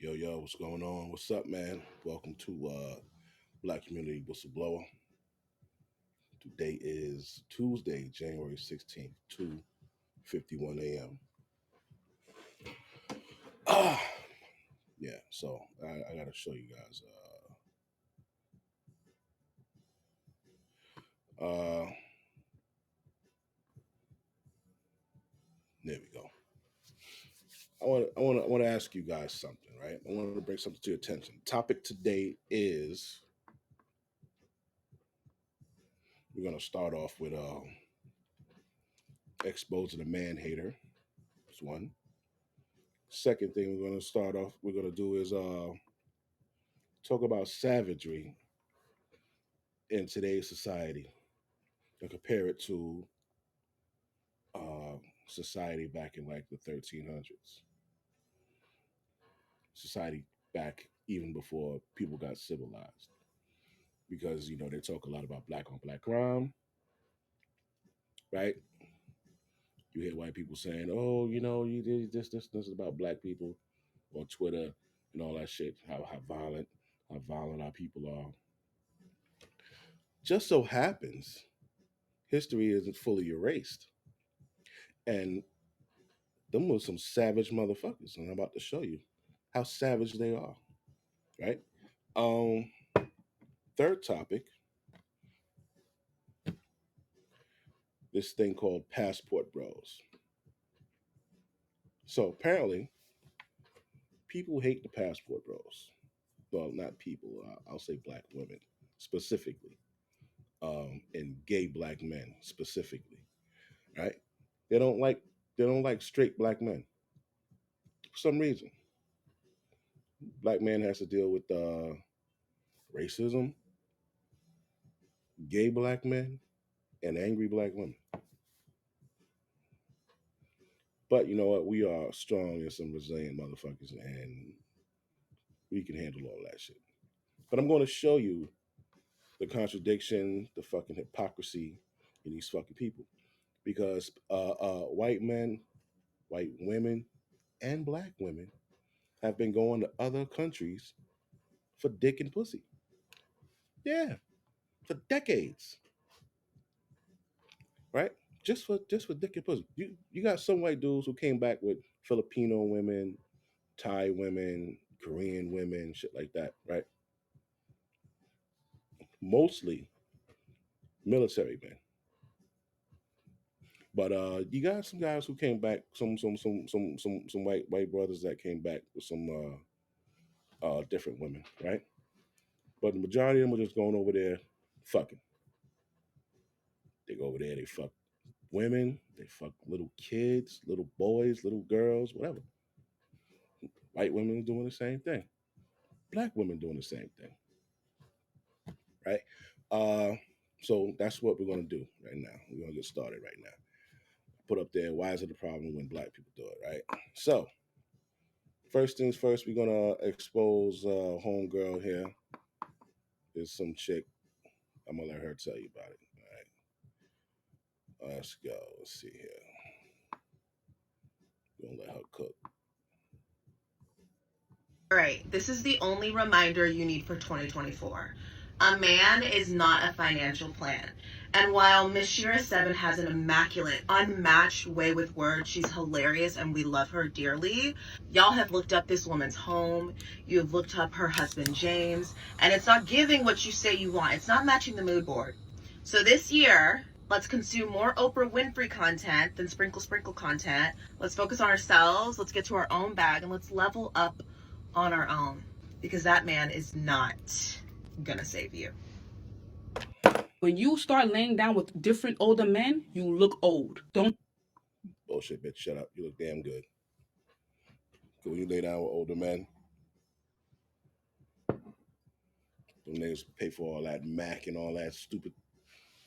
Yo, what's going on? What's up, man? Welcome to Black Community Whistleblower. Today is Tuesday, January 16th, 2:51 a.m. Ah, yeah, so I got to show you guys. Uh, there we go. I want to ask you guys something, right? I want to bring something to your attention. Topic today is we're going to start off with exposing the man hater. That's one. Second thing we're going to do is talk about savagery in today's society and compare it to uh, society back in like the 1300s, society back even before people got civilized. Because they talk a lot about black on black crime, right? You hear white people saying, "Oh, you did this about black people," on Twitter and all that shit. How violent our people are. Just so happens, history isn't fully erased, and them was some savage motherfuckers, and I'm about to show you how savage they are. Right? Um, Third topic, this thing called passport bros. So apparently, people hate the passport bros. Well, not people. I'll say black women specifically, and gay black men specifically. Right? They don't like they don't like straight black men for some reason. Black man has to deal with racism, gay black men, and angry black women. But you know what? We are strong and some resilient motherfuckers, and we can handle all that shit. But I'm going to show you the contradiction, the fucking hypocrisy in these fucking people. Because white men, white women, and black women have been going to other countries for dick and pussy. Yeah, for decades, right? Just for dick and pussy. You got some white dudes who came back with Filipino women, Thai women, Korean women, shit like that, right? Mostly military men. But you got some guys who came back, some white brothers that came back with some different women, right? But the majority of them were just going over there, fucking. They go over there, they fuck women, they fuck little kids, little boys, little girls, whatever. White women are doing the same thing. Black women doing the same thing, right? Uh, so that's what we're gonna do right now. We're gonna get started right now. Put up there. Why is it a problem when black people do it, right? So first things first, we're gonna expose homegirl here. Is some chick. I'm gonna let her tell you about it. All right, let's go. Let's see here. We're gonna let her cook. All right, this is the only reminder you need for 2024. A man is not a financial plan. And while Miss Shira 7 has an immaculate, unmatched way with words, she's hilarious and we love her dearly. Y'all have looked up this woman's home, you've looked up her husband James, and it's not giving what you say you want. It's not matching the mood board. So this year, let's consume more Oprah Winfrey content than sprinkle content. Let's focus on ourselves, let's get to our own bag, and let's level up on our own, because that man is not gonna save you. When you start laying down with different older men, you look old. Don't Bullshit, bitch. Shut up. You look damn good. When you lay down with older men, them niggas pay for all that Mac and all that stupid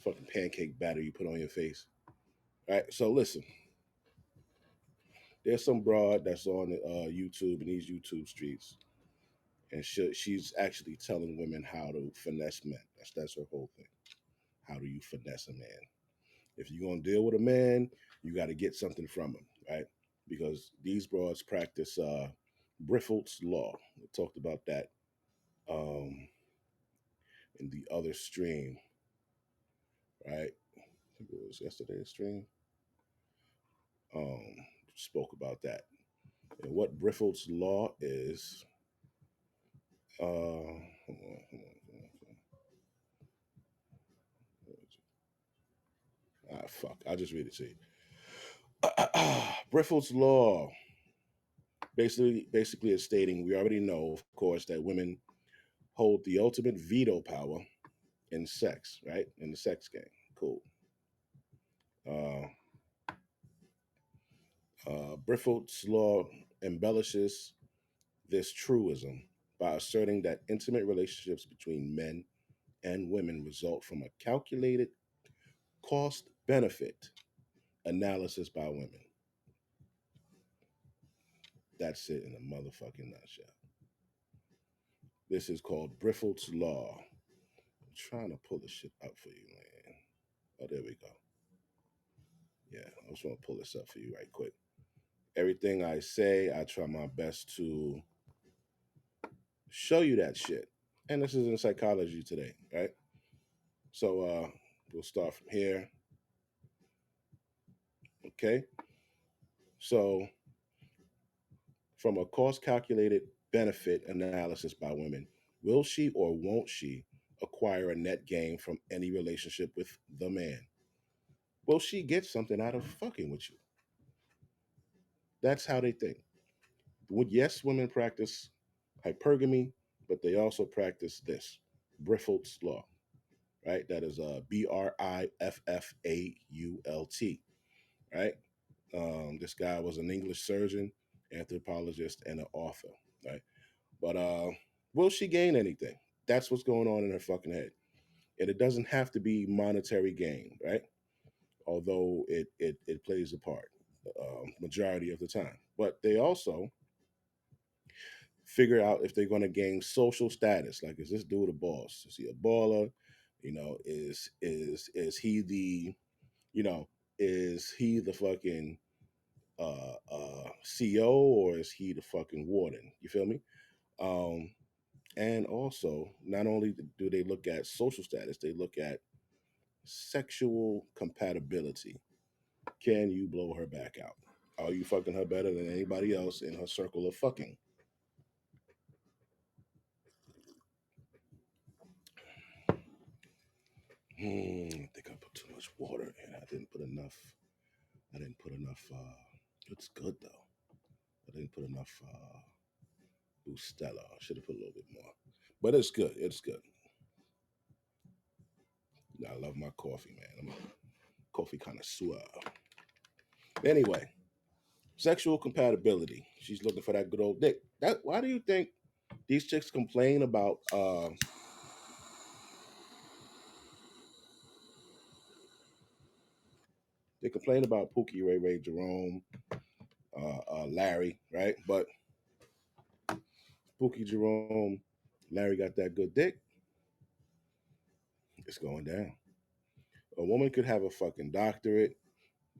fucking pancake batter you put on your face. All right. So listen, there's some broad that's on YouTube and these YouTube streets, and she's actually telling women how to finesse men. That's her whole thing. How do you finesse a man? If you're gonna deal with a man, you got to get something from him, right? Because these broads practice Briffelt's law. We talked about that um, in the other stream, right? I think it was yesterday's stream. Um, Spoke about that. And what Briffelt's law is, hold on, ah, fuck, I'll just read it to you. Briffelt's law basically is stating we already know, of course, that women hold the ultimate veto power in sex, right? In the sex game. Cool. Uh, Briffelt's law embellishes this truism by asserting that intimate relationships between men and women result from a calculated cost benefit analysis by women. That's it in a motherfucking nutshell. This is called Briffelt's Law. I'm trying to pull this shit up for you, man. Oh, there we go. Yeah, I just want to pull this up for you right quick. Everything I say, I try my best to show you that shit. And this is in psychology today, right? So we'll start from here. Okay. So from a cost calculated benefit analysis by women, will she or won't she acquire a net gain from any relationship with the man? Will she get something out of fucking with you? That's how they think. Yes, women practice hypergamy, but they also practice this Briffelt's law, right? That is Brifffault, right? This guy was an English surgeon, anthropologist, and an author, right? But will she gain anything? That's what's going on in her fucking head. And it doesn't have to be monetary gain, right? Although it plays a part majority of the time. But they also figure out if they're going to gain social status. Like, is this dude a boss? Is he a baller? You know, is he the you know is he the fucking CEO, or is he the fucking warden? You feel me? Um, and also, not only do they look at social status, they look at sexual compatibility. Can you blow her back out? Are you fucking her better than anybody else in her circle of fucking? I think I put too much water in. I didn't put enough. I didn't put enough. It's good though. I didn't put enough Bustella. I should have put a little bit more. But it's good. It's good. I love my coffee, man. I'm a coffee connoisseur. Anyway, sexual compatibility. She's looking for that good old dick. That why do you think these chicks complain about they complain about Pookie, Ray Ray, Jerome, Larry, right? But Pookie, Jerome, Larry got that good dick. It's going down. A woman could have a fucking doctorate,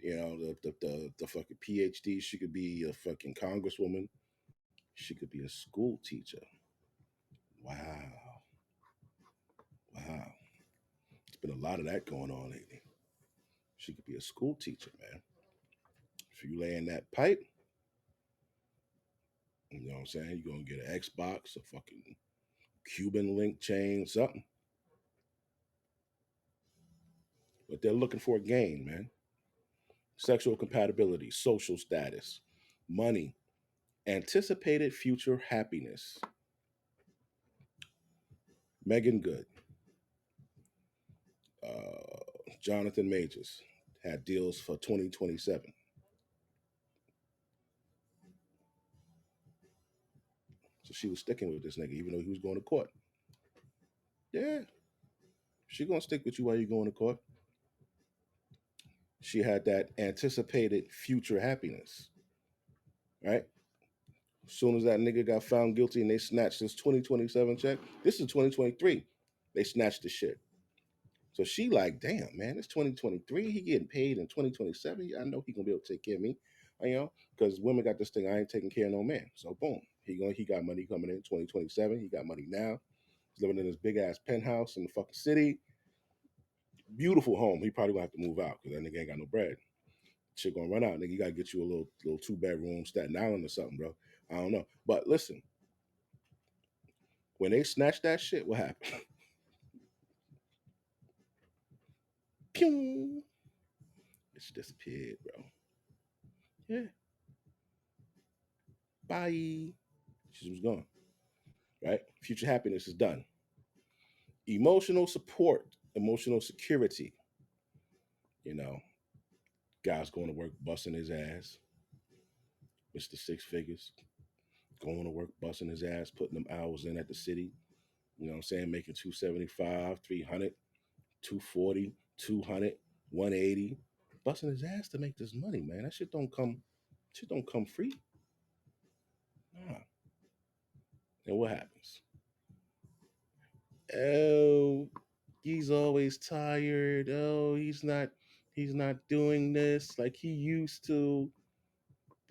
the fucking PhD. She could be a fucking congresswoman. She could be a school teacher. Wow, wow. There's been a lot of that going on lately. She could be a school teacher, man. If you lay in that pipe, you know what I'm saying? You're gonna get an Xbox, a fucking Cuban link chain, something. But they're looking for a gain, man. Sexual compatibility, social status, money, anticipated future happiness. Megan Good, Jonathan Majors had deals for 2027. So she was sticking with this nigga, even though he was going to court. Yeah, she gonna stick with you while you're going to court. She had that anticipated future happiness, right? As soon as that nigga got found guilty and they snatched his 2027 check, this is 2023. They snatched the shit. So she like, damn, man, it's 2023. He getting paid in 2027. I know he gonna be able to take care of me. because women got this thing. I ain't taking care of no man. So boom, he got money coming in 2027. He got money now. He's living in this big ass penthouse in the fucking city. Beautiful home. He probably gonna have to move out because that nigga ain't got no bread. Shit gonna run out. Nigga, you gotta get you a little 2-bedroom Staten Island or something, bro. I don't know. But listen, when they snatched that shit, what happened? Pew! It's disappeared, bro. Yeah. Bye. She was gone. Right? Future happiness is done. Emotional support, emotional security. Guy's going to work, busting his ass. Mr. Six Figures. Going to work, busting his ass, putting them hours in at the city. You know what I'm saying? Making 275, 300, 240, 200, 180. Busting his ass to make this money, man. That shit don't come free. Nah. And what happens? Oh, he's always tired. Oh, he's not doing this like he used to.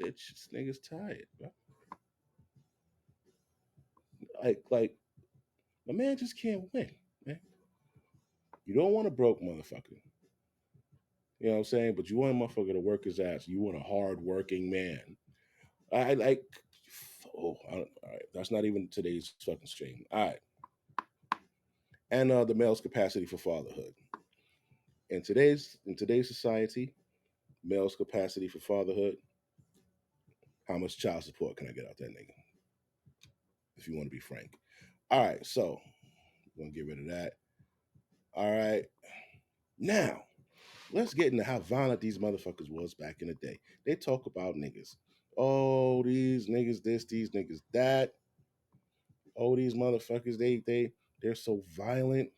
Bitch, this nigga's tired, bro. Like a man just can't win, man. You don't want a broke motherfucker. You know what I'm saying? But you want a motherfucker to work his ass. You want a hard-working man. All right. That's not even today's fucking stream. All right. And the male's capacity for fatherhood. In today's society, male's capacity for fatherhood, how much child support can I get out that nigga? If you want to be frank. All right, so we're gonna get rid of that. All right. Now, let's get into how violent these motherfuckers was back in the day. They talk about niggas. Oh, these niggas this, these niggas that. Oh, these motherfuckers, they're so violent.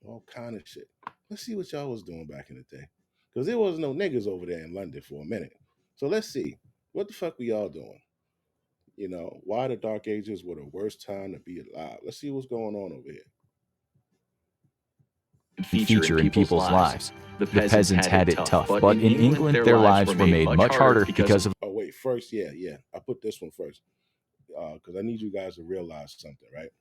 All kind of shit. Let's see what y'all was doing back in the day. Because there was no niggas over there in London for a minute. So let's see. What the fuck were y'all doing? Why the Dark Ages were the worst time to be alive. Let's see what's going on over here. Feature in people's lives. The peasants had it tough, but in England, their lives were made much harder because of... Oh, wait, first, yeah. I put this one first. Because I need you guys to realize something, right?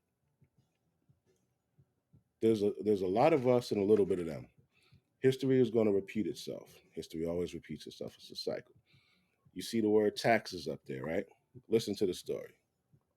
There's a lot of us and a little bit of them. History is going to repeat itself. History always repeats itself. It's a cycle. You see the word taxes up there, right? Listen to the story.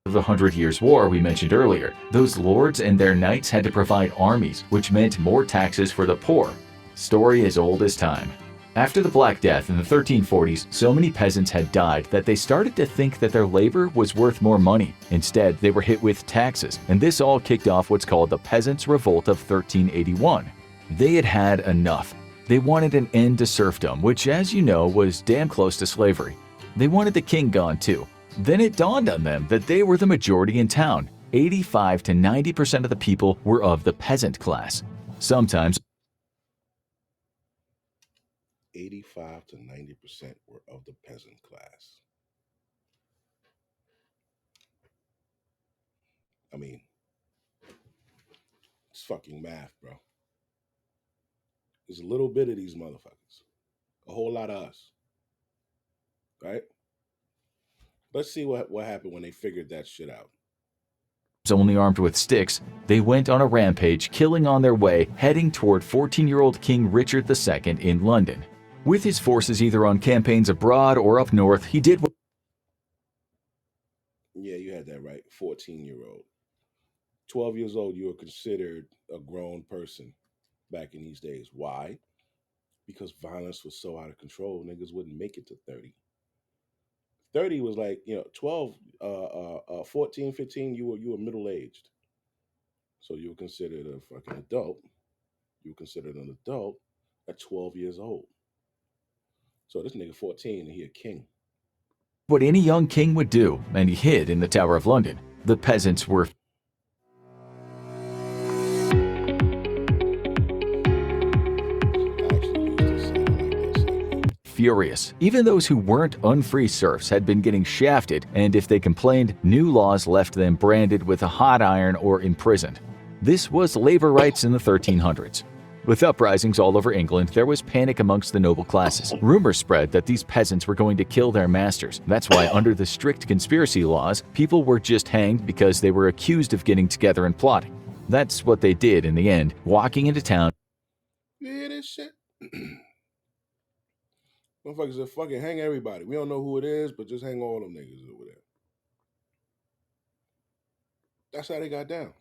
The 100 Years' War we mentioned earlier, those lords and their knights had to provide armies, which meant more taxes for the poor. Story as old as time. After the Black Death in the 1340s, so many peasants had died that they started to think that their labor was worth more money. Instead, they were hit with taxes, and this all kicked off what's called the Peasants' Revolt of 1381. They had had enough. They wanted an end to serfdom, which, as you know, was damn close to slavery. They wanted the king gone too. Then it dawned on them that they were the majority in town. 85 to 90% of the people were of the peasant class. Sometimes 85 to 90% were of the peasant class. I mean, it's fucking math, bro. There's a little bit of these motherfuckers. A whole lot of us. Right? Let's see what happened when they figured that shit out. only armed with sticks, they went on a rampage, killing on their way, heading toward 14-year-old King Richard II in London. With his forces either on campaigns abroad or up north, he did what... Yeah, you had that right. 14-year-old. 12 years old, you were considered a grown person back in these days. Why? Because violence was so out of control, niggas wouldn't make it to 30. 30 was like, 12, 14, 15, you were middle-aged. So you were considered a fucking adult. You were considered an adult at 12 years old. So this nigga 14 and he a king. What any young king would do, and he hid in the Tower of London. The peasants were furious. Even those who weren't unfree serfs had been getting shafted, and if they complained, new laws left them branded with a hot iron or imprisoned. This was labor rights in the 1300s. With uprisings all over England, there was panic amongst the noble classes. Rumors spread that these peasants were going to kill their masters. That's why, under the strict conspiracy laws, people were just hanged because they were accused of getting together and plotting. That's what they did in the end, walking into town. You hear this shit? Motherfuckers said, fucking hang everybody. We don't know who it is, but just hang all them niggas over there. That's how they got down.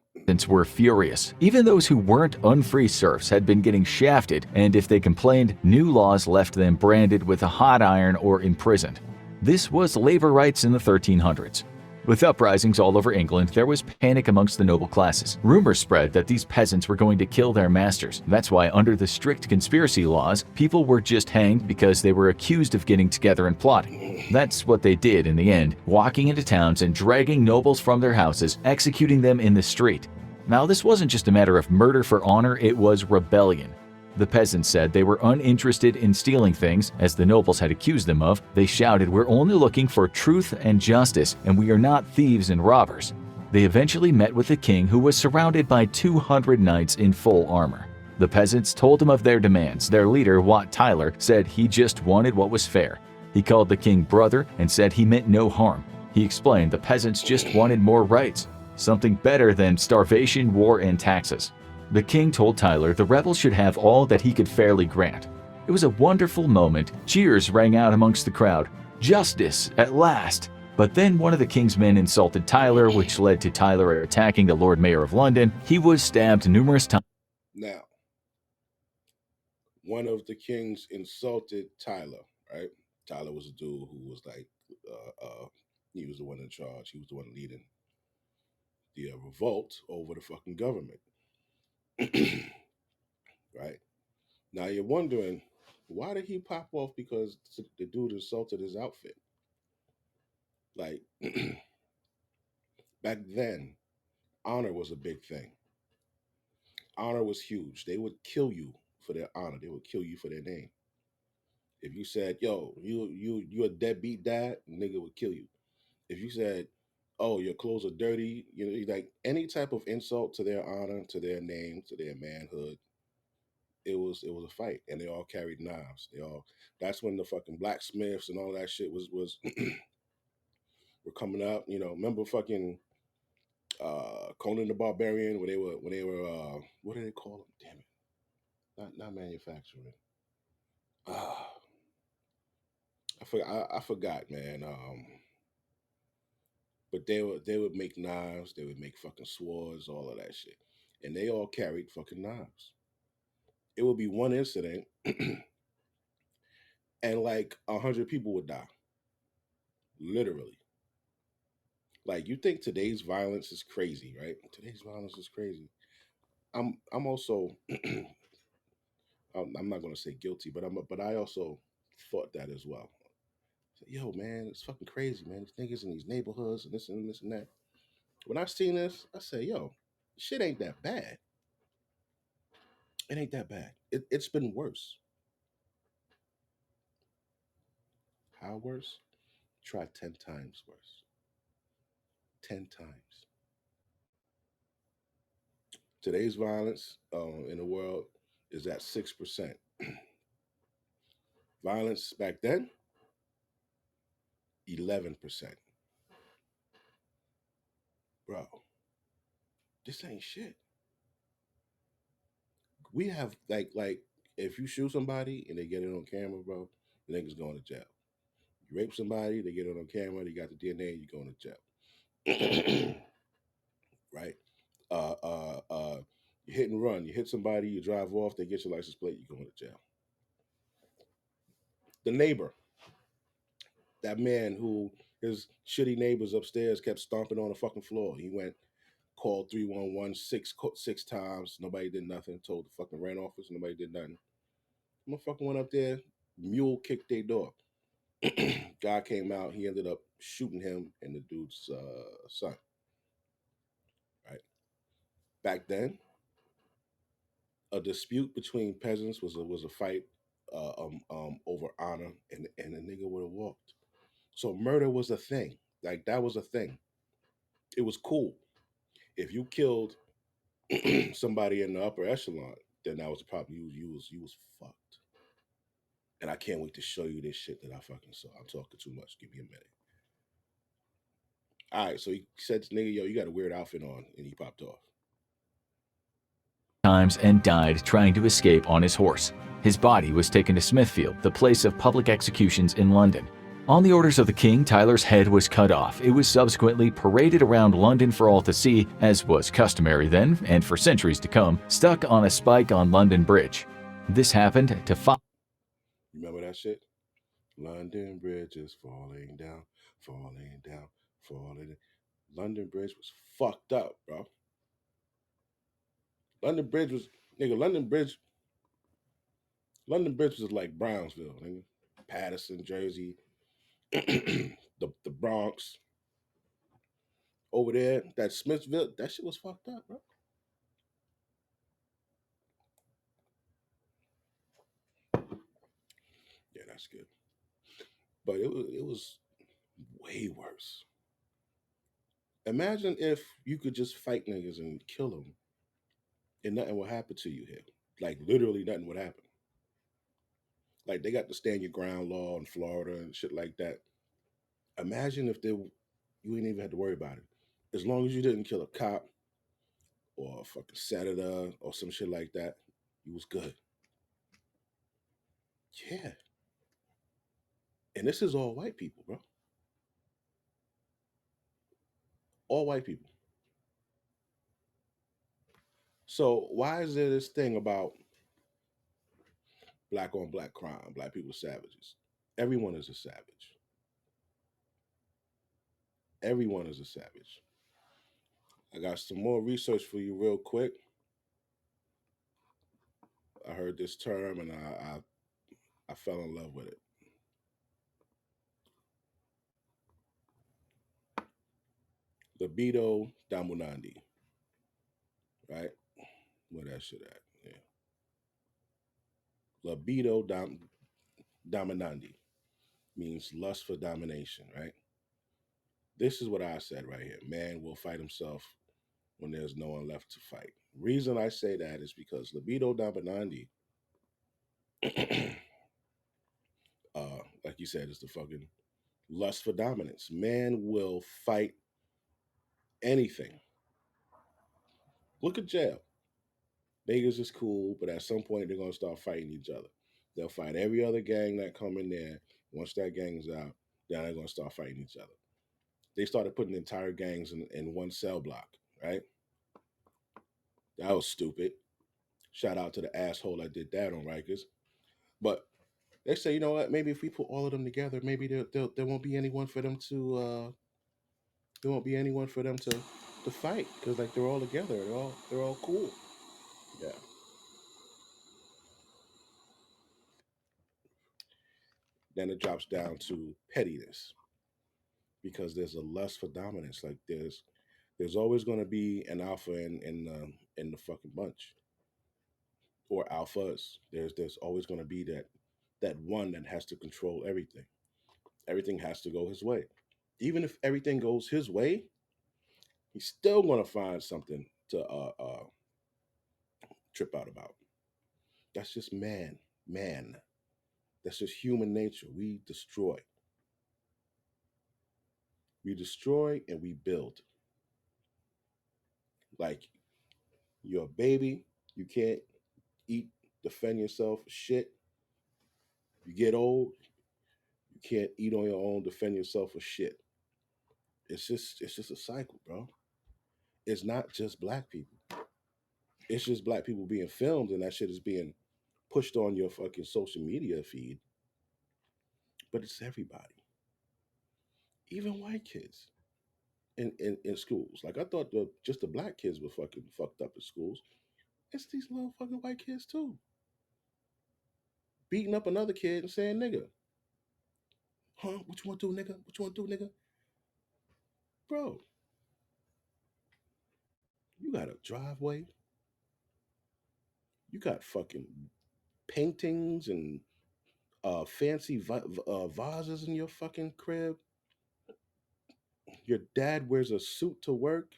Were furious. Even those who weren't unfree serfs had been getting shafted, and if they complained, new laws left them branded with a hot iron or imprisoned. This was labor rights in the 1300s. With uprisings all over England, there was panic amongst the noble classes. Rumors spread that these peasants were going to kill their masters. That's why, under the strict conspiracy laws, people were just hanged because they were accused of getting together and plotting. That's what they did in the end, walking into towns and dragging nobles from their houses, executing them in the street. Now, this wasn't just a matter of murder for honor, it was rebellion. The peasants said they were uninterested in stealing things, as the nobles had accused them of. They shouted, "We're only looking for truth and justice, and we are not thieves and robbers." They eventually met with the king, who was surrounded by 200 knights in full armor. The peasants told him of their demands. Their leader, Wat Tyler, said he just wanted what was fair. He called the king brother and said he meant no harm. He explained the peasants just wanted more rights, something better than starvation, war, and taxes. The king told Tyler the rebels should have all that he could fairly grant. It was a wonderful moment. Cheers rang out amongst the crowd. Justice, at last! But then one of the king's men insulted Tyler, which led to Tyler attacking the Lord Mayor of London. He was stabbed numerous times. Now, one of the kings insulted Tyler, right? Tyler was a dude who was like, he was the one in charge. He was the one leading the revolt over the fucking government. Right? Now you're wondering, why did he pop off because the dude insulted his outfit? Like, back then, honor was a big thing. Honor was huge. They would kill you for their honor. They would kill you for their name. If you said, "Yo, you a deadbeat dad," nigga would kill you. If you said, "Oh, your clothes are dirty," you know, like any type of insult to their honor, to their name, to their manhood, it was a fight, and they all carried knives. They all. That's when the fucking blacksmiths and all that shit was were coming up. You know, remember fucking Conan the Barbarian when they were what do they call them? Damn it, not manufacturing. Ah, I forgot, man. But they would make knives, they would make fucking swords, all of that shit, and they all carried fucking knives. It would be one incident, and like 100 people would die, literally. Like you think today's violence is crazy, right? Today's violence is crazy. I'm also I'm not gonna say guilty, but I also thought that as well. Yo, man, it's fucking crazy, man. These niggas in these neighborhoods and this and that. When I seen this, I say, yo, shit ain't that bad. It ain't that bad. It's been worse. How worse? Try 10 times worse. 10 times. Today's violence in the world is at 6%. Violence back then, 11%. Bro, this ain't shit. We have like if you shoot somebody and they get it on camera, bro, the nigga's going to jail. You rape somebody, they get it on camera, they got the DNA, you going to jail. Right? You hit and run, you hit somebody, you drive off, they get your license plate, you going to jail. The neighbor, that man who his shitty neighbors upstairs kept stomping on the fucking floor. He went, called 311 six times. Nobody did nothing. Told the fucking rent office. Nobody did nothing. Motherfucker went up there. Mule kicked their door. Guy came out. He ended up shooting him and the dude's son. Right. Back then, a dispute between peasants was a fight over honor, and the nigga would have walked. So murder was a thing. Like that was a thing. It was cool if you killed somebody in the upper echelon. then that was the problem. You was fucked. And I can't wait to show you this shit that I fucking saw. I'm talking too much. Give me a minute. All right, so he said, "Nigga, yo, you got a weird outfit on," and he popped off. Times and died trying to escape on his horse. His body was taken to Smithfield, the place of public executions in London. On the orders of the king, Tyler's head was cut off. It was subsequently paraded around London for all to see, as was customary then and for centuries to come, stuck on a spike on London Bridge. This happened to You remember that shit? London Bridge is falling down, falling down, falling. London Bridge was fucked up, bro. London Bridge was nigga. London Bridge was like Brownsville, nigga. Patterson, Jersey, the Bronx over there. That Smithville, that shit was fucked up, bro. Yeah, that's good. But it was way worse. Imagine if you could just fight niggas and kill them, and nothing would happen to you here. Like literally, nothing would happen. Like they got the stand your ground law in Florida and shit like that. Imagine if you ain't even had to worry about it. As long as you didn't kill a cop or a fucking senator or some shit like that, you was good. Yeah. And this is all white people, bro. All white people. So why is there this thing about black on black crime, black people savages? Everyone is a savage. Everyone is a savage. I got some more research for you real quick. I heard this term and I fell in love with it. Libido dominandi, right? Where that shit at? Yeah. Libido dominandi means lust for domination, right? This is what I said right here. Man will fight himself when there's no one left to fight. Reason I say that is because libido dominandi, like you said, is the fucking lust for dominance. Man will fight anything. Look at jail. Niggas is cool, but at some point they're gonna start fighting each other. They'll fight every other gang that come in there. Once that gang's out, then they're gonna start fighting each other. They started putting entire gangs in one cell block, right? That was stupid. Shout out to the asshole that did that on Rikers. But they say, you know what? Maybe if we put all of them together, maybe there won't be anyone for them to there won't be anyone for them to fight because like they're all together. They're all cool. Yeah. Then it drops down to pettiness because there's a lust for dominance. Like there's always going to be an alpha in the fucking bunch or alphas. There's always going to be that one that has to control everything. Everything has to go his way. Even if everything goes his way, he's still going to find something to trip out about. That's just man. That's just human nature. We destroy and we build. Like you're a baby, you can't eat, defend yourself, shit. You get old, you can't eat on your own, defend yourself for shit. It's just a cycle, bro. It's not just black people. It's just black people being filmed and that shit is being pushed on your fucking social media feed. But it's everybody, even white kids in schools. Like I thought just the black kids were fucking fucked up in schools. It's these little fucking white kids too, beating up another kid and saying nigga. Huh? What you want to do, nigga? What you want to do, nigga? Bro, you got a driveway. You got fucking paintings and fancy vases in your fucking crib. Your dad wears a suit to work.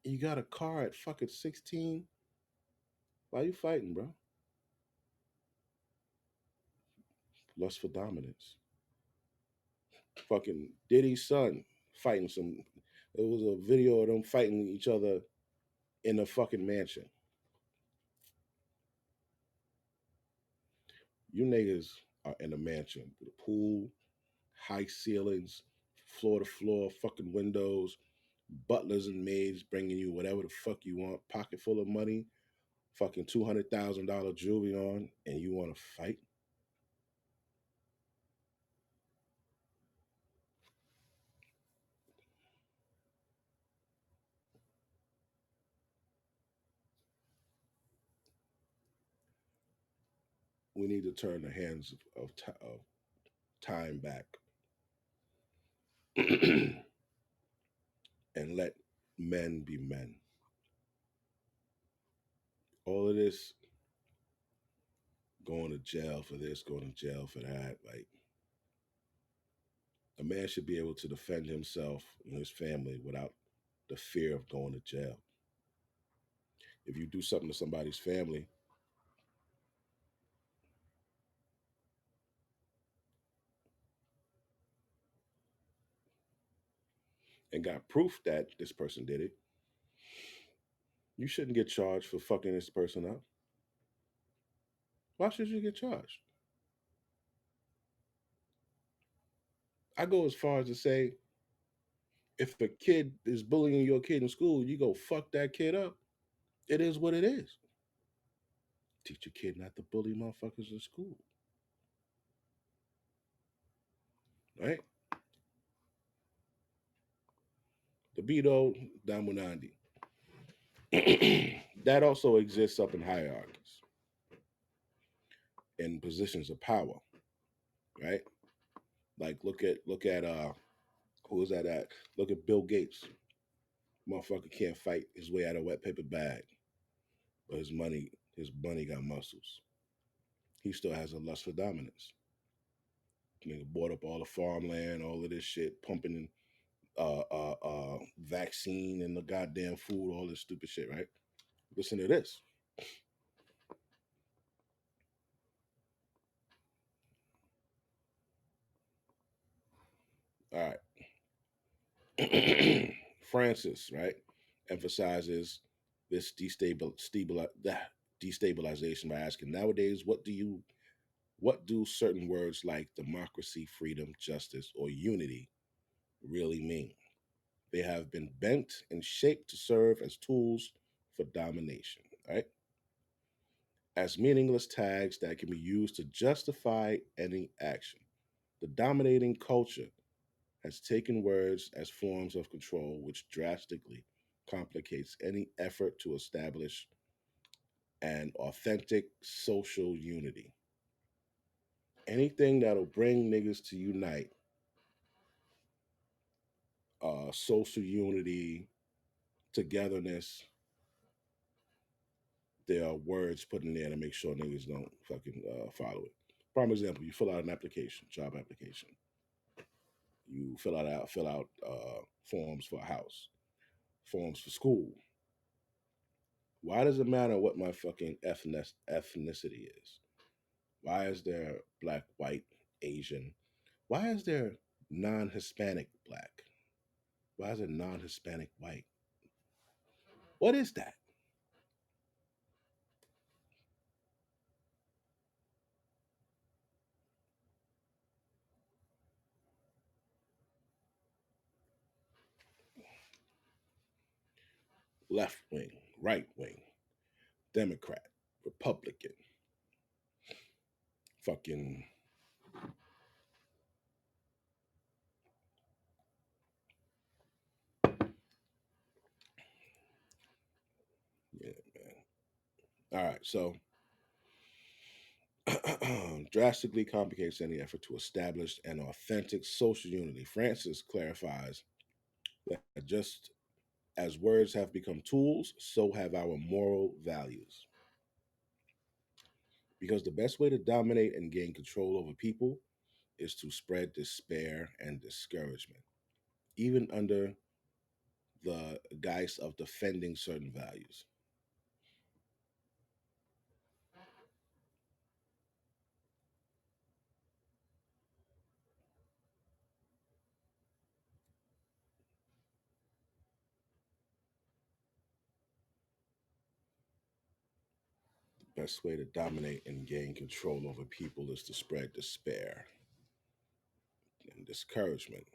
You got a car at fucking 16. Why you fighting, bro? Lust for dominance. Fucking Diddy's son fighting some. It was a video of them fighting each other in a fucking mansion. You niggas are in a mansion with a pool, high ceilings, floor to floor, fucking windows, butlers and maids bringing you whatever the fuck you want, pocket full of money, fucking $200,000 jewelry on, and you want to fight? We need to turn the hands of time back and let men be men. All of this going to jail for this, going to jail for that, like a man should be able to defend himself and his family without the fear of going to jail. If you do something to somebody's family, and got proof that this person did it, you shouldn't get charged for fucking this person up. Why should you get charged? I go as far as to say, if a kid is bullying your kid in school, you go fuck that kid up. It is what it is. Teach your kid not to bully motherfuckers in school, right? Libido dominandi. That also exists up in hierarchies in positions of power, right? Like look at who is that at? Look at Bill Gates. Motherfucker can't fight his way out of a wet paper bag, but his money got muscles. He still has a lust for dominance. Nigga bought up all the farmland, all of this shit, pumping vaccine and the goddamn food, all this stupid shit, right? Listen to this. All right. Francis, right, emphasizes this destabilization by asking, nowadays, what do certain words like democracy, freedom, justice, or unity really mean? They have been bent and shaped to serve as tools for domination, right? As meaningless tags that can be used to justify any action. The dominating culture has taken words as forms of control, which drastically complicates any effort to establish an authentic social unity. Anything that'll bring niggas to unite, social unity, togetherness, there are words put in there to make sure niggas don't fucking follow it. Prime example: you fill out an application, job application. You fill out forms for a house, forms for school. Why does it matter what my fucking ethnicity is? Why is there black, white, Asian? Why is there non-Hispanic black? Why is it non-Hispanic white? What is that? Left wing, right wing, Democrat, Republican, fucking yeah, man. All right, so drastically complicates any effort to establish an authentic social unity. Francis clarifies that just as words have become tools, so have our moral values. Because the best way to dominate and gain control over people is to spread despair and discouragement, even under the guise of defending certain values. The best way to dominate and gain control over people is to spread despair and discouragement.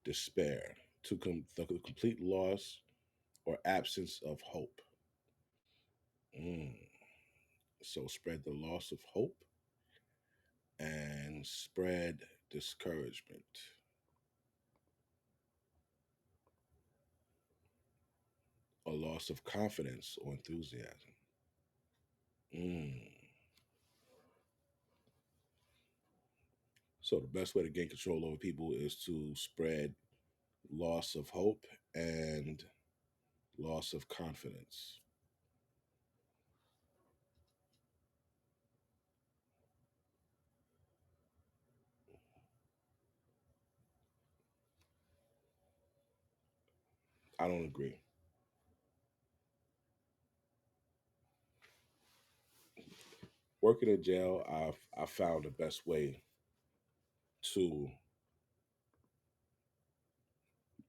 Despair, the complete loss or absence of hope. Mm. So spread the loss of hope and spread discouragement, a loss of confidence or enthusiasm. Mm. So the best way to gain control over people is to spread loss of hope and loss of confidence. I don't agree. Working in jail, I found the best way to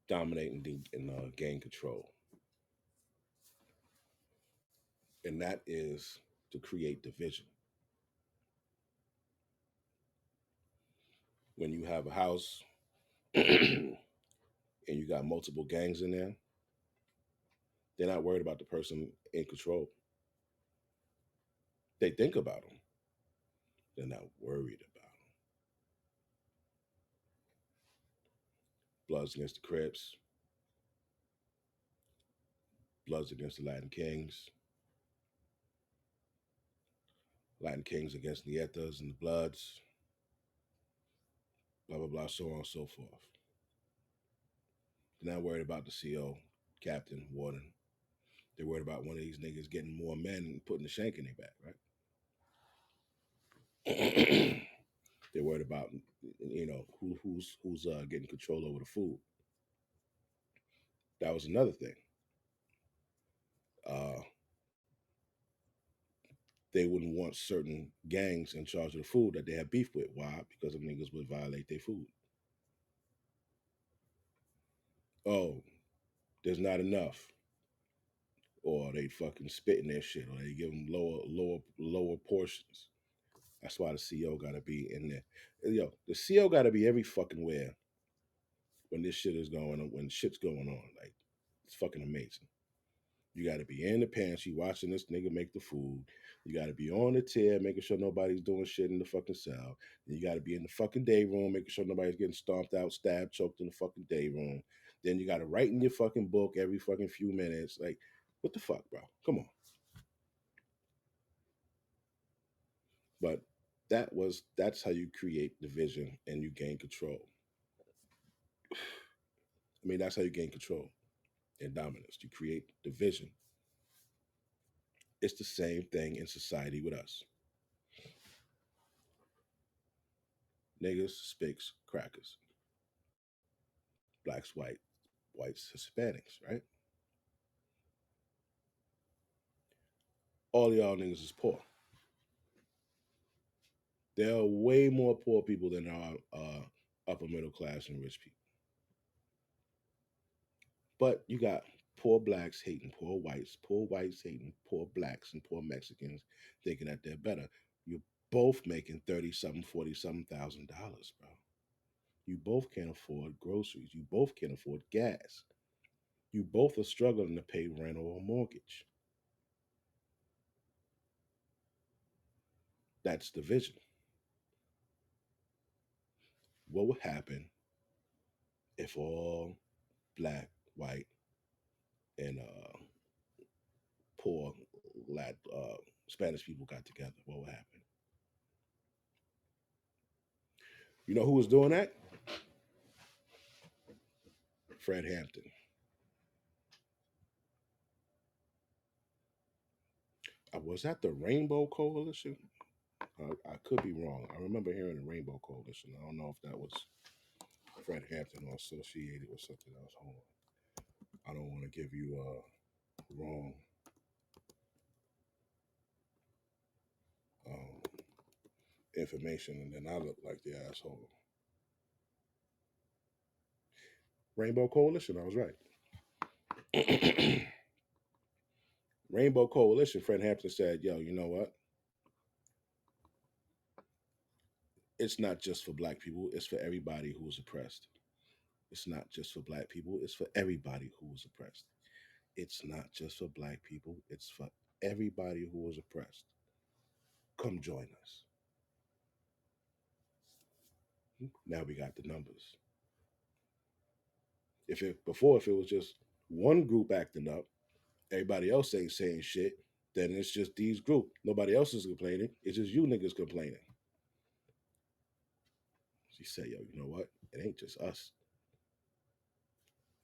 dominate and gain control, and that is to create division. When you have a house and you got multiple gangs in there, they're not worried about the person in control. They think about them. They're not worried about them. Bloods against the Crips, Bloods against the Latin Kings, Latin Kings against Nietas and the Bloods, blah blah blah, so on and so forth. They're not worried about the CO, captain, warden. They're worried about one of these niggas getting more men and putting the shank in their back, right? They're worried about who's getting control over the food. That was another thing. Uh, they wouldn't want certain gangs in charge of the food that they have beef with. Why? Because them niggas would violate their food. Oh, there's not enough, or they fucking spit in their shit, or they give them lower portions. That's why the CO got to be in there. Yo, the CO got to be every fucking where when this shit is going on, when shit's going on. Like, it's fucking amazing. You got to be in the pantry watching this nigga make the food. You got to be on the tier making sure nobody's doing shit in the fucking cell. Then you got to be in the fucking day room making sure nobody's getting stomped out, stabbed, choked in the fucking day room. Then you got to write in your fucking book every fucking few minutes. Like, what the fuck, bro? Come on. But that's how you create division and you gain control. I mean, that's how you gain control and dominance. You create division. It's the same thing in society with us. Niggas, spics, crackers, blacks, whites, Hispanics, right? All y'all niggas is poor. There are way more poor people than there are upper middle class and rich people. But you got poor blacks hating poor whites hating poor blacks and poor Mexicans thinking that they're better. You're both making 30 something, 40 something $1,000, bro. You both can't afford groceries. You both can't afford gas. You both are struggling to pay rent or a mortgage. That's division. What would happen if all black, white, and poor Spanish people got together? What would happen? You know who was doing that? Fred Hampton. Was that the Rainbow Coalition? I could be wrong. I remember hearing the Rainbow Coalition. I don't know if that was Fred Hampton or associated with something else. Hold on. I don't want to give you wrong um, information, and then I look like the asshole. Rainbow Coalition. I was right. Rainbow Coalition. Fred Hampton said, "Yo, you know what? It's not just for black people. It's for everybody who was oppressed. It's not just for black people. It's for everybody who was oppressed. It's not just for black people. It's for everybody who was oppressed. Come join us." Now we got the numbers. If it was just one group acting up, everybody else ain't saying shit, then it's just these group. Nobody else is complaining. It's just you niggas complaining. She said, "Yo, you know what? It ain't just us.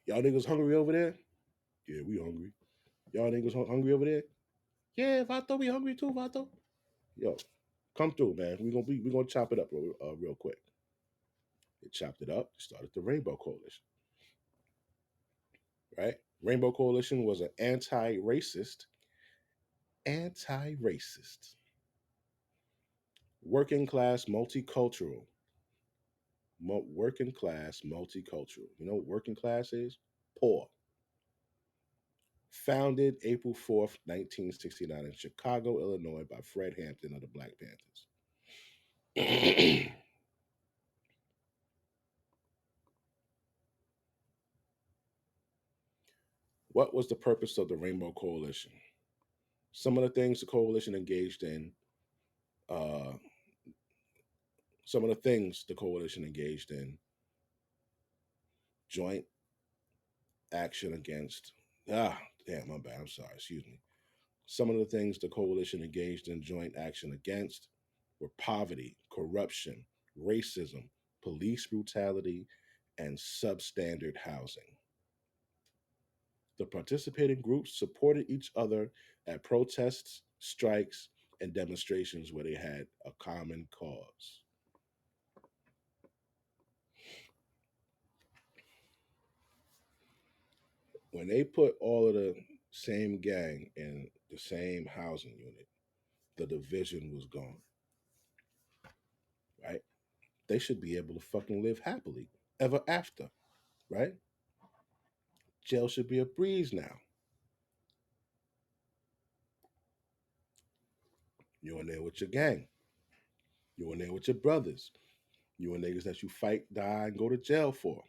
Y'all niggas hungry over there? Yeah, we hungry. Y'all niggas hungry over there? Yeah, Vato, we hungry too, Vato. Yo, come through, man. We gonna chop it up real quick." They chopped it up. Started the Rainbow Coalition, right? Rainbow Coalition was an anti-racist, working class, multicultural. You know what working class is? Poor. Founded April 4th, 1969 in Chicago, Illinois by Fred Hampton of the Black Panthers. What was the purpose of the Rainbow Coalition? Some of the things the coalition engaged in, uh, joint action against, damn, my bad, I'm sorry, excuse me. Some of the things the coalition engaged in joint action against were poverty, corruption, racism, police brutality, and substandard housing. The participating groups supported each other at protests, strikes, and demonstrations where they had a common cause. When they put all of the same gang in the same housing unit, the division was gone, right? They should be able to fucking live happily ever after, right? Jail should be a breeze now. You in there with your gang. You in there with your brothers. You and niggas that you fight, die, and go to jail for,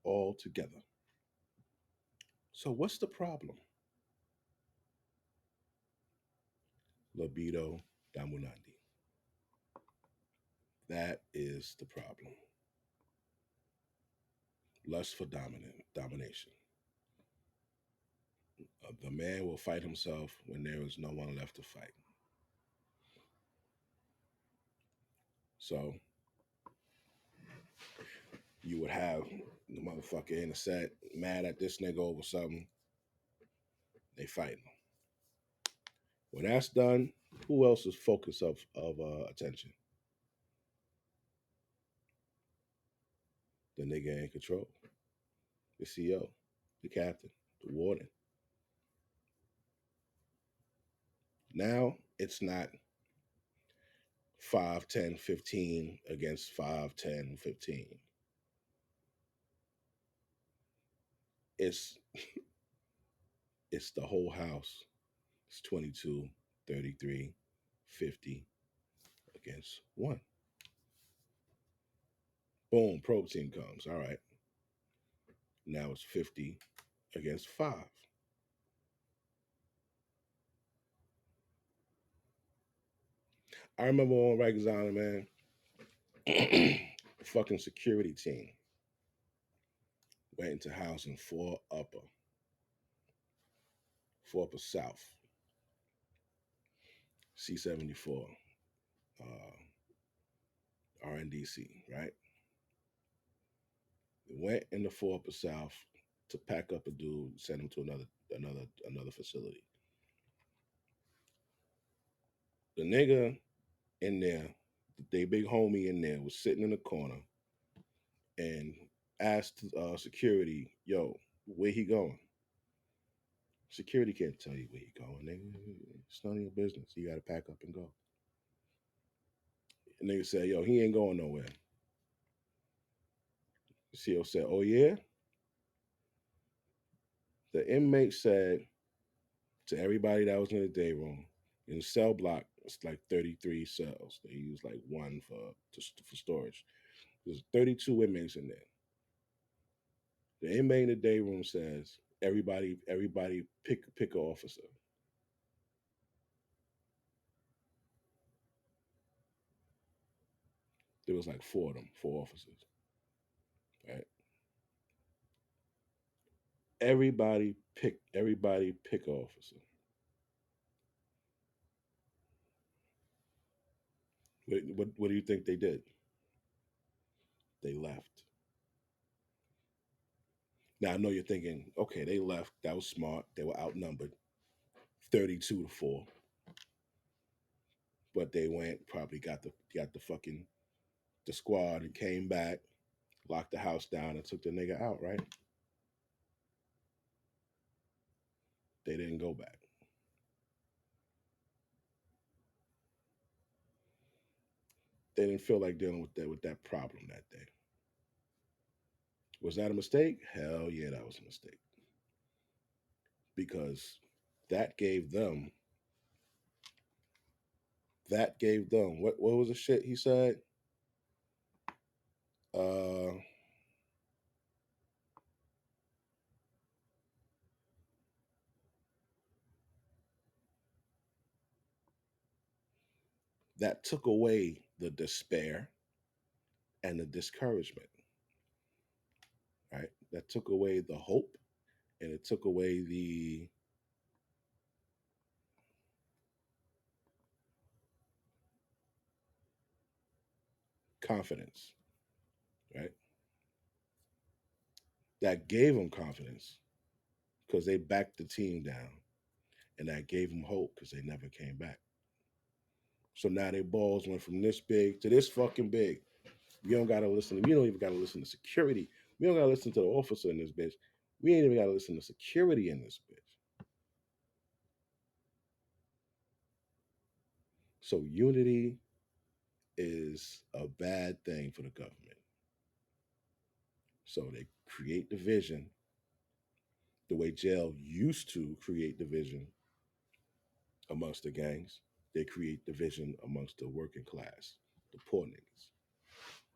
all together. So what's the problem? Libido dominandi. That is the problem. Lust for domination. The man will fight himself when there is no one left to fight. So you would have the motherfucker in the set mad at this nigga over something. They fighting. When that's done, who else is focus of attention? The nigga in control, the CEO, the captain, the warden. Now it's not 5, 10, 15 against 5, 10, 15. It's it's the whole house. It's 22, 33, 50 against one. Boom, probe team comes. All right. Now it's 50 against 5. I remember on Rikers Island, man, the fucking security team went into housing 4 upper south, C-74, RNDC, right? They went in the 4 upper south to pack up a dude, send him to another facility. The nigga in there, they big homie in there, was sitting in the corner and asked security, "Yo, where he going?" Security can't tell you where he going, nigga. It's none of your business. You got to pack up and go. And nigga said, "Yo, he ain't going nowhere." The CO said, "Oh yeah." The inmate said to everybody that was in the day room, in the cell block, it's like 33 cells. They use like one for storage. There's 32 inmates in there. The inmate in the day room says, everybody pick an officer. There was like four of them, four officers. Right? Everybody pick an officer. What do you think they did? They left. Now I know you're thinking, okay, they left. That was smart. They were outnumbered, 32-4. But they went, probably got the fucking the squad and came back, locked the house down, and took the nigga out. Right? They didn't go back. They didn't feel like dealing with that problem that day. Was that a mistake? Hell yeah, that was a mistake. Because that gave them what was the shit he said? Uh that took away the despair and the discouragement, right? That took away the hope and it took away the confidence, right? That gave them confidence because they backed the team down, and that gave them hope because they never came back. So now their balls went from this big to this fucking big. You don't gotta listen. We don't even gotta listen to security. We don't gotta listen to the officer in this bitch. We ain't even gotta listen to security in this bitch. So unity is a bad thing for the government. So they create division the way jail used to create division amongst the gangs. They create division amongst the working class, the poor niggas.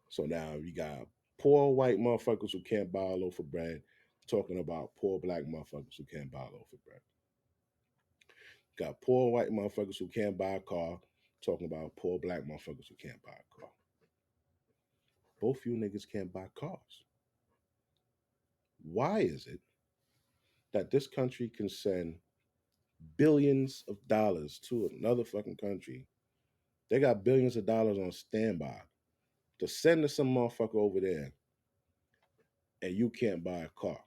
So now you got poor white motherfuckers who can't buy a loaf of bread talking about poor black motherfuckers who can't buy a loaf of bread. Got poor white motherfuckers who can't buy a car talking about poor black motherfuckers who can't buy a car. Both you niggas can't buy cars. Why is it that this country can send billions of dollars to another fucking country? They got billions of dollars on standby to send to some motherfucker over there, and you can't buy a car.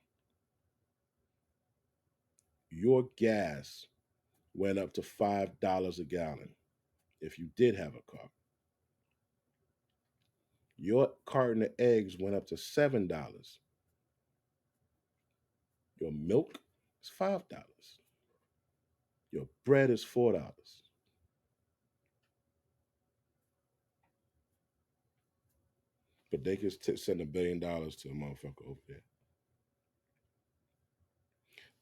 Your gas went up to $5 a gallon if you did have a car. Your carton of eggs went up to $7. Your milk is $5. Your bread is $4. But they can send $1 billion to a motherfucker over there.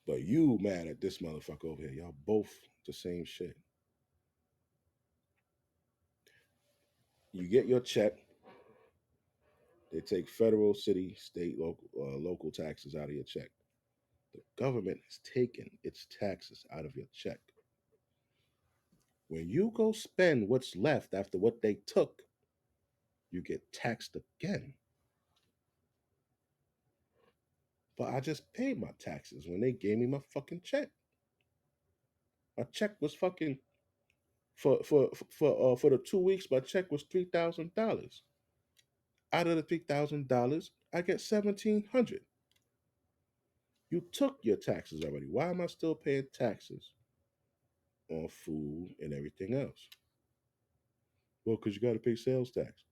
But you mad at this motherfucker over here. Y'all both the same shit. You get your check. They take federal, city, state, local taxes out of your check. The government has taken its taxes out of your check. When you go spend what's left after what they took, you get taxed again. But I just paid my taxes when they gave me my fucking check. My check was fucking for the 2 weeks. My check was $3,000. Out of the $3,000, I get 1,700. You took your taxes already. Why am I still paying taxes on food and everything else? Well, because you got to pay sales tax.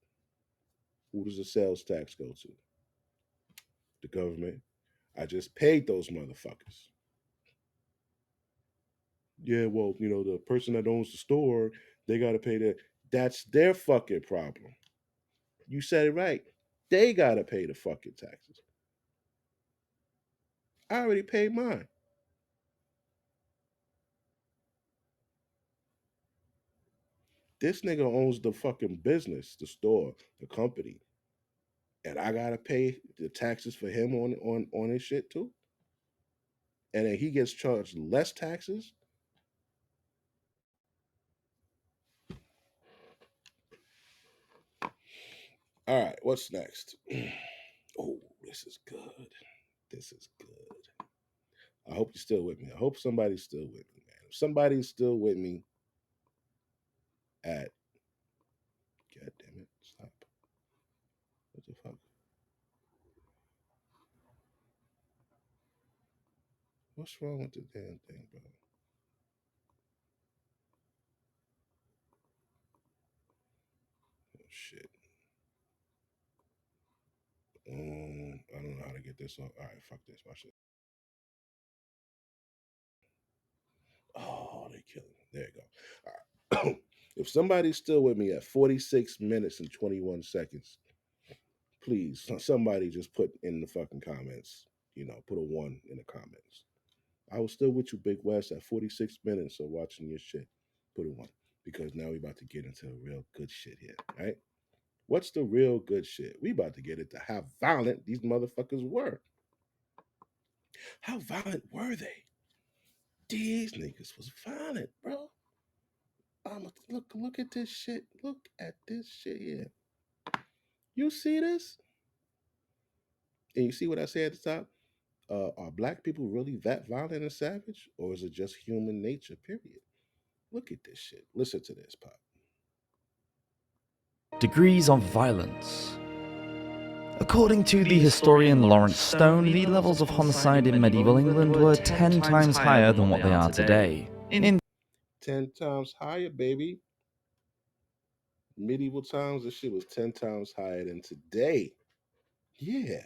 Who does the sales tax go to? The government. I just paid those motherfuckers. Yeah, well, the person that owns the store, they got to pay that. That's their fucking problem. You said it right. They got to pay the fucking taxes. I already paid mine. This nigga owns the fucking business, the store, the company, and I gotta pay the taxes for him on his shit too. And then he gets charged less taxes. All right, what's next? Oh, this is good. This is good. I hope you're still with me. I hope somebody's still with me, man. If somebody's still with me at, God damn it, stop. What the fuck? What's wrong with the damn thing, bro? Oh shit. I don't know how to get this off. All right, fuck this. Watch it. Oh, they killing me. There you go. All right. If somebody's still with me at 46 minutes and 21 seconds, please, somebody just put in the fucking comments, put a one in the comments. I was still with you, Big West, at 46 minutes of watching your shit. Put a one. Because now we about to get into real good shit here, right? What's the real good shit? We about to get into how violent these motherfuckers were. How violent were they? These niggas was violent, bro. Look at this shit. Look at this shit here. You see this? And you see what I say at the top? Are black people really that violent and savage? Or is it just human nature, period? Look at this shit. Listen to this, Pop. Degrees of violence. According to the historian Lawrence Stone, the levels of homicide in medieval England were 10 times higher than what they are today. In 10 times higher, baby. Medieval times, this shit was 10 times higher than today. Yeah.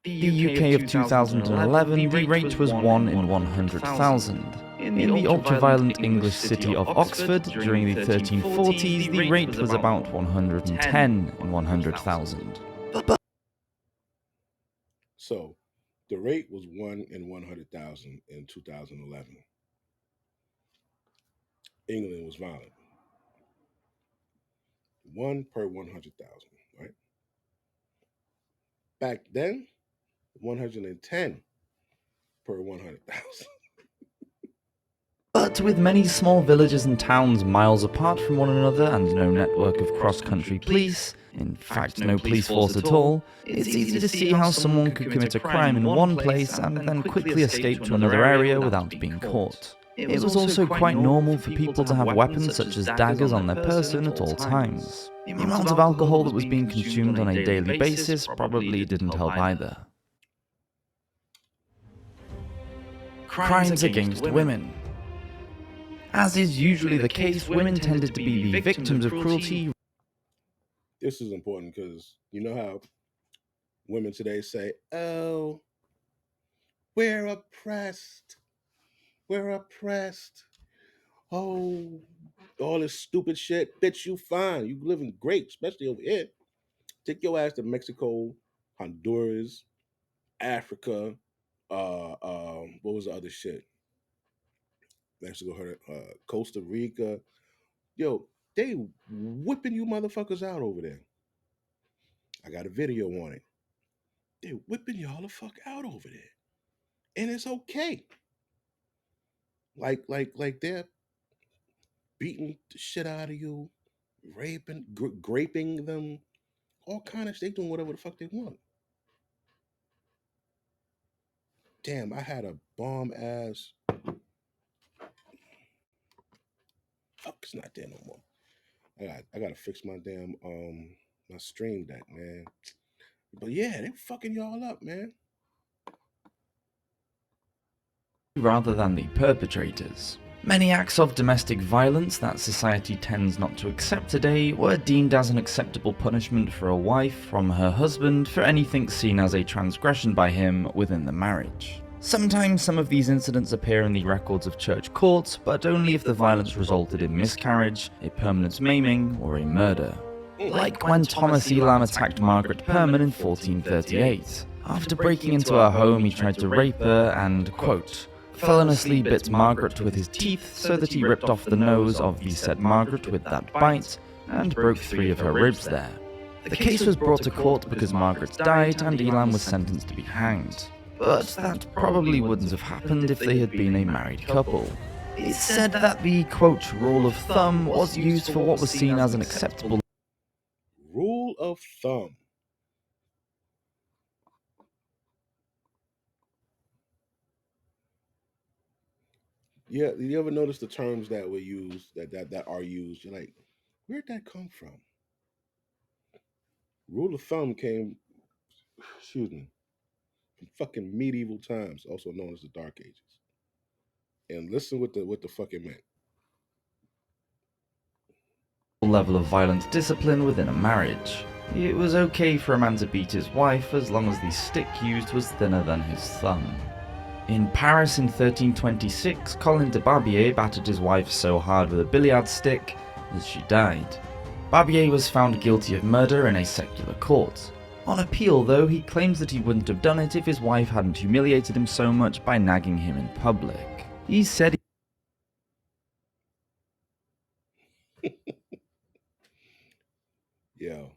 the UK of 2011, the rate was 1 in 100,000. In the ultra-violent English city of Oxford, during the 1340s, the rate was about 110 in 100,000. So the rate was 1 in 100,000 in 2011. England was violent. 1 per 100,000, right? Back then, 110 per 100,000. But with many small villages and towns miles apart from one another and no network of cross-country police, in fact no police force at all, it's easy to see how someone could commit a crime in one place and then quickly escape to another area without being caught. It was also quite normal for people to have weapons such as daggers on their person at all times. The amount of alcohol that was being consumed on a daily basis probably didn't help either. Crimes against women. As is usually the case, women tended to be the victims of cruelty. This is important because you know how women today say, oh, we're oppressed. We're oppressed. Oh, all this stupid shit. Bitch, you fine. You living great, especially over here. Take your ass to Mexico, Honduras, Africa. What was the other shit? Mexico, Costa Rica. Yo, they whipping you motherfuckers out over there. I got a video on it. They're whipping y'all the fuck out over there, and it's okay. Like they're beating the shit out of you, raping, graping them, all kind of shit. They doing whatever the fuck they want. Damn, I had a bomb ass. Fuck, it's not there no more. I gotta fix my damn my stream deck, man. But yeah, they fucking y'all up, man. Rather than the perpetrators. Many acts of domestic violence that society tends not to accept today were deemed as an acceptable punishment for a wife from her husband for anything seen as a transgression by him within the marriage. Sometimes some of these incidents appear in the records of church courts, but only if the violence resulted in miscarriage, a permanent maiming, or a murder. Like when Thomas Elam attacked Margaret Perman in 1438. After breaking into her home, he tried to rape her and, quote, feloniously bit Margaret with his teeth so that he ripped off the nose of the said Margaret with that bite, and broke 3 of her ribs there. The case was brought to court because Margaret died and Elam was sentenced to be hanged. But that probably wouldn't have happened if they had been a married couple. It's said that the, quote, rule of thumb was used for what was seen as an acceptable Rule of thumb. Yeah, you ever notice the terms that were used, that are used? You're like, where'd that come from? Rule of thumb came, excuse me, from fucking medieval times, also known as the Dark Ages. And listen what the fucking meant. level of violent discipline within a marriage. It was okay for a man to beat his wife as long as the stick used was thinner than his thumb. In Paris in 1326, Colin de Barbier battered his wife so hard with a billiard stick that she died. Barbier was found guilty of murder in a secular court. On appeal, though, he claims that he wouldn't have done it if his wife hadn't humiliated him so much by nagging him in public. He said Yo,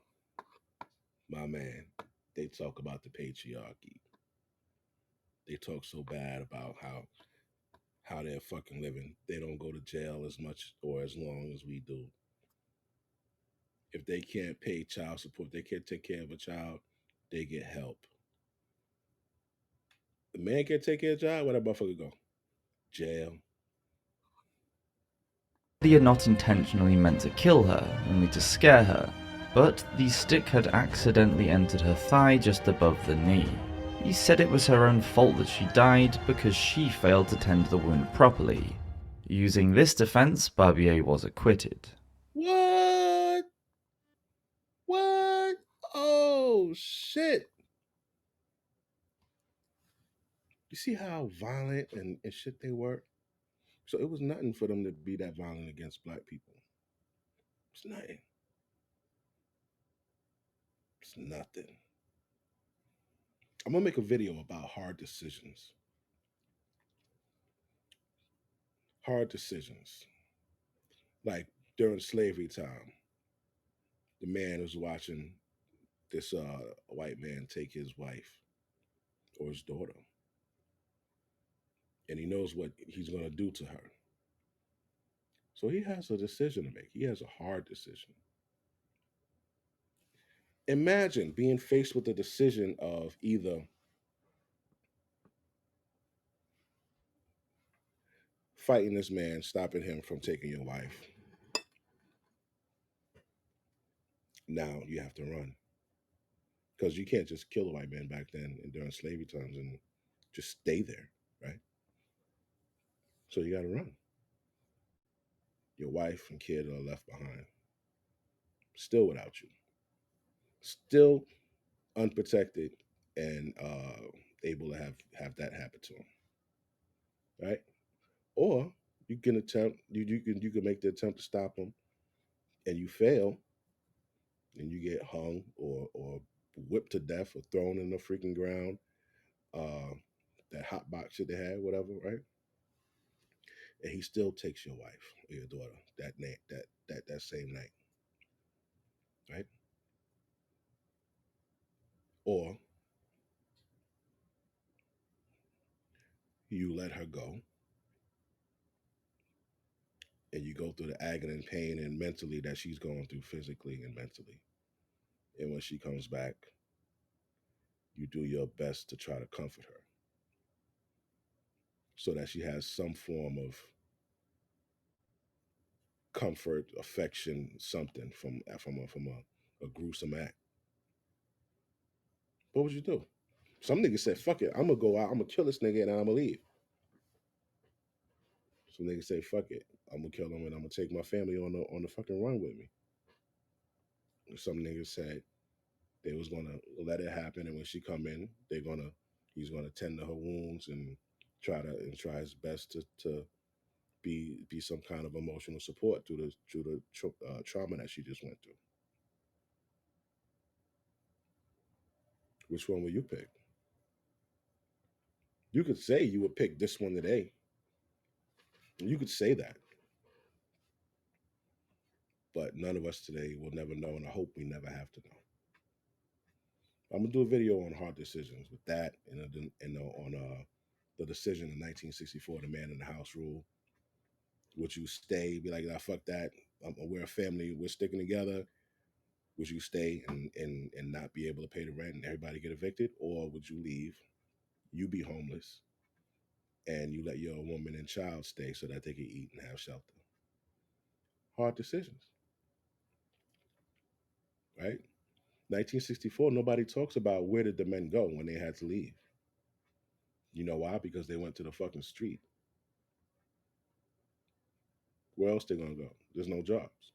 my man, they talk about the patriarchy. They talk so bad about how they're fucking living. They don't go to jail as much or as long as we do. If they can't pay child support, they can't take care of a child, they get help. The man can't take care of a child, where that motherfucker go? Jail. he had not intentionally meant to kill her, only to scare her, but the stick had accidentally entered her thigh just above the knee. He said it was her own fault that she died because she failed to tend the wound properly. Using this defense, Barbier was acquitted. What? What? Oh shit. You see how violent and shit they were? So it was nothing for them to be that violent against black people. It's nothing. It's nothing. I'm gonna make a video about hard decisions. Hard decisions. Like during slavery time, the man was watching this white man take his wife or his daughter, and he knows what he's gonna do to her. So he has a decision to make. He has a hard decision. Imagine being faced with the decision of either fighting this man, stopping him from taking your wife. Now you have to run because you can't just kill a white man back then and during slavery times and just stay there, right? So you got to run. Your wife and kid are left behind, still without you, still unprotected and able to have that happen to them, right? Or you can attempt you can make the attempt to stop them and you fail and you get hung or whipped to death or thrown in the freaking ground. Uh, that hot box shit they had, whatever, right? And he still takes your wife or your daughter that night, that same night, right? Or you let her go and you go through the agony and pain and mentally that she's going through physically and mentally. And when she comes back, you do your best to try to comfort her so that she has some form of comfort, affection, something from a gruesome act. What would you do? Some niggas said, "Fuck it, I'm gonna go out, I'm gonna kill this nigga, and I'm gonna leave." Some niggas say, fuck it, I'm gonna kill him and I'm gonna take my family on the fucking run with me. Some niggas said they was gonna let it happen, and when she come in, he's gonna tend to her wounds and try his best to be some kind of emotional support through the trauma that she just went through. Which one will you pick? You could say you would pick this one today. You could say that. But none of us today will never know, and I hope we never have to know. I'm gonna do a video on hard decisions with that, and on the decision in 1964, the man in the house rule. Would you stay? Be like, nah, fuck that. We're a family. We're sticking together. Would you stay and not be able to pay the rent and everybody get evicted, or would you leave? You be homeless, and you let your woman and child stay so that they can eat and have shelter. Hard decisions, right? 1964, nobody talks about where did the men go when they had to leave. You know why? Because they went to the fucking street. Where else they gonna go? There's no jobs,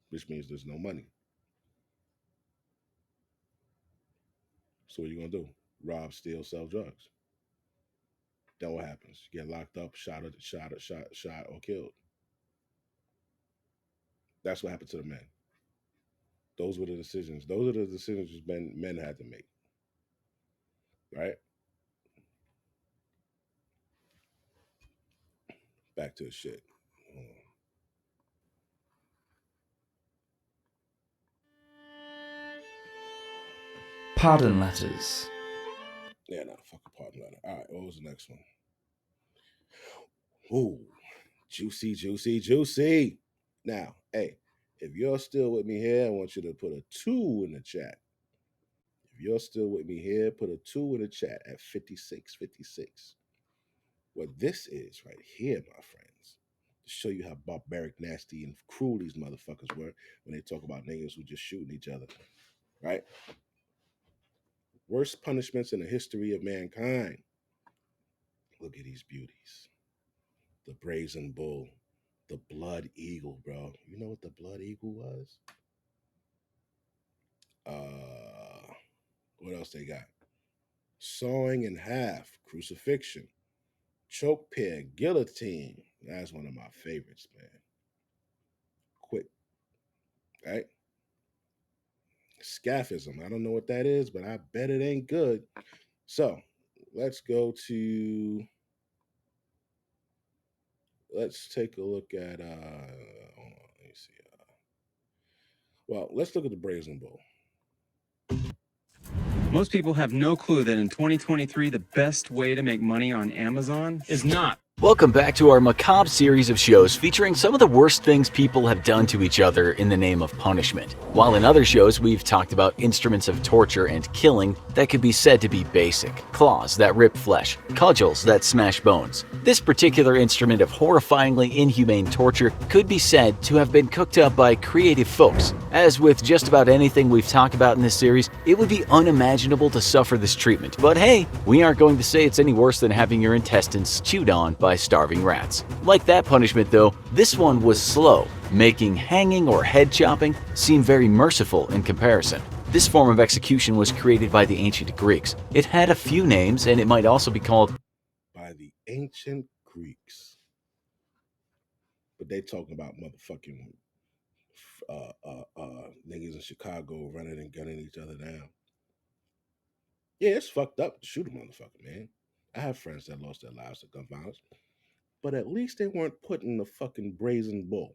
which means there's no money. So what are you gonna do? Rob, steal, sell drugs. Then what happens? You get locked up, shot, or killed. That's what happened to the men. Those were the decisions. Those are the decisions men had to make. Right? Back to the shit. Pardon letters. Yeah, nah, fuck a pardon letter. All right, what was the next one? Ooh, juicy, juicy, juicy. Now, hey, if you're still with me here, I want you to put a 2 in the chat. If you're still with me here, put a 2 in the chat at 5656. What this is right here, my friends, to show you how barbaric, nasty, and cruel these motherfuckers were when they talk about niggas who just shooting each other, right? Worst punishments in the history of mankind. Look at these beauties. The brazen bull, the blood eagle, bro. You know what the blood eagle was? What else they got? Sawing in half, crucifixion, choke peg, guillotine. That's one of my favorites, man. Quick, right? Scaphism. I don't know what that is, but I bet it ain't good. So let's go to. Let's take a look at. Hold on, let me see. Well, let's look at the brazen bull. Most people have no clue that in 2023, the best way to make money on Amazon is not. Welcome back to our macabre series of shows featuring some of the worst things people have done to each other in the name of punishment. While in other shows we've talked about instruments of torture and killing that could be said to be basic. Claws that rip flesh, cudgels that smash bones. This particular instrument of horrifyingly inhumane torture could be said to have been cooked up by creative folks. As with just about anything we've talked about in this series, it would be unimaginable to suffer this treatment. But hey, we aren't going to say it's any worse than having your intestines chewed on by starving rats. Like that punishment though, this one was slow, making hanging or head chopping seem very merciful in comparison. This form of execution was created by the ancient Greeks. It had a few names and it might also be called by the ancient Greeks. But they talking about motherfucking niggas in Chicago running and gunning each other down. Yeah, it's fucked up to shoot a motherfucker, man. I have friends that lost their lives to gun violence, but at least they weren't put in the fucking brazen bull.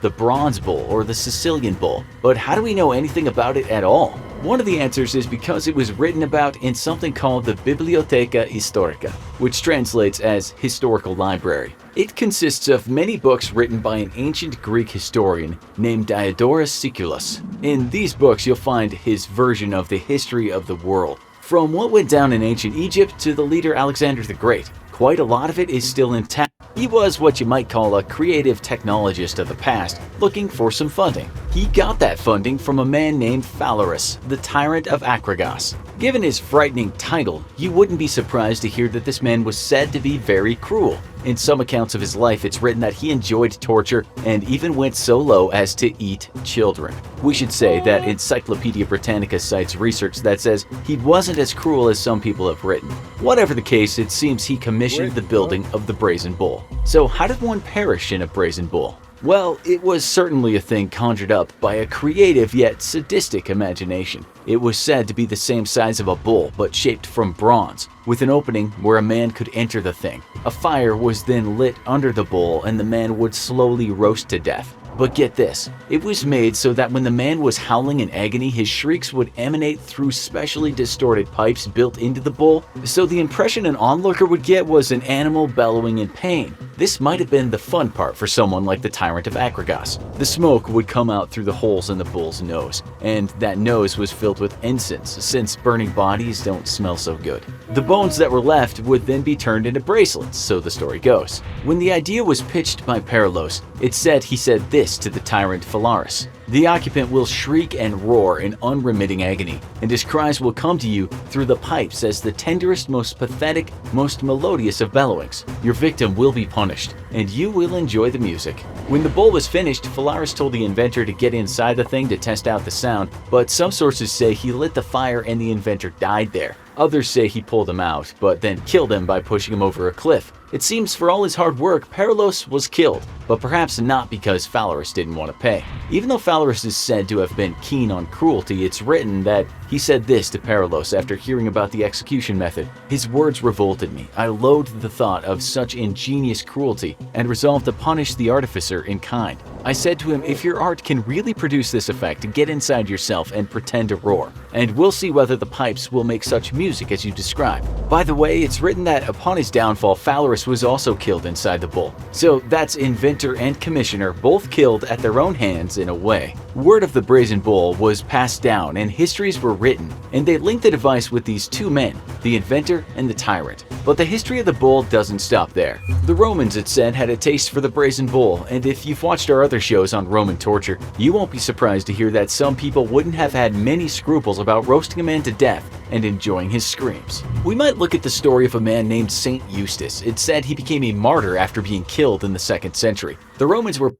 the Bronze Bull or the Sicilian Bull. But how do we know anything about it at all? One of the answers is because it was written about in something called the Bibliotheca Historica, which translates as historical library. It consists of many books written by an ancient Greek historian named Diodorus Siculus. In these books you'll find his version of the history of the world, From what went down in ancient Egypt to the leader Alexander the Great, quite a lot of it is still intact. He was what you might call a creative technologist of the past, looking for some funding. He got that funding from a man named Phalaris, the tyrant of Akragos. Given his frightening title, you wouldn't be surprised to hear that this man was said to be very cruel. In some accounts of his life, it's written that he enjoyed torture and even went so low as to eat children. We should say that Encyclopedia Britannica cites research that says he wasn't as cruel as some people have written. Whatever the case, it seems he commissioned the building of the Brazen Bull. So how did one perish in a brazen bull? Well, it was certainly a thing conjured up by a creative yet sadistic imagination. It was said to be the same size of a bull but shaped from bronze, with an opening where a man could enter the thing. A fire was then lit under the bull and the man would slowly roast to death. But get this, it was made so that when the man was howling in agony, his shrieks would emanate through specially distorted pipes built into the bull, so the impression an onlooker would get was an animal bellowing in pain. This might have been the fun part for someone like the tyrant of Akragos. The smoke would come out through the holes in the bull's nose, and that nose was filled with incense, since burning bodies don't smell so good. The bones that were left would then be turned into bracelets, so the story goes. When the idea was pitched by Perilos, it's said he said this to the tyrant Phalaris: "The occupant will shriek and roar in unremitting agony, and his cries will come to you through the pipes as the tenderest, most pathetic, most melodious of bellowings. Your victim will be punished, and you will enjoy the music." When the bull was finished, Phalaris told the inventor to get inside the thing to test out the sound, but some sources say he lit the fire and the inventor died there. Others say he pulled him out, but then killed him by pushing him over a cliff. It seems for all his hard work, Perilos was killed, but perhaps not because Phalaris didn't want to pay. Even though Phalaris is said to have been keen on cruelty, it's written that he said this to Perilos after hearing about the execution method: "His words revolted me. I loathed the thought of such ingenious cruelty and resolved to punish the artificer in kind. I said to him, if your art can really produce this effect, get inside yourself and pretend to roar, and we'll see whether the pipes will make such music as you describe." By the way, it's written that upon his downfall, Phalaris was also killed inside the bull. So that's inventor and commissioner both killed at their own hands in a way. Word of the Brazen Bull was passed down and histories were written, and they linked the device with these two men, the inventor and the tyrant. But the history of the bull doesn't stop there. The Romans, it said, had a taste for the Brazen Bull, and if you've watched our other shows on Roman torture, you won't be surprised to hear that some people wouldn't have had many scruples about roasting a man to death and enjoying his screams. We might look at the story of a man named Saint Eustace. It's said he became a martyr after being killed in the 2nd century. The Romans were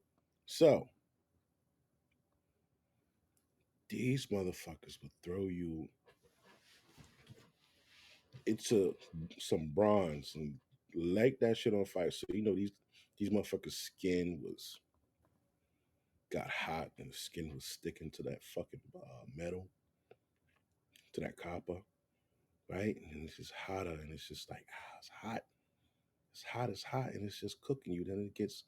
So, these motherfuckers would throw you into some bronze and light that shit on fire. So these motherfuckers' skin got hot and the skin was sticking to that fucking metal, to that copper, right? And it's just hotter, and it's just like it's hot. It's hot, and it's just cooking you. Then it gets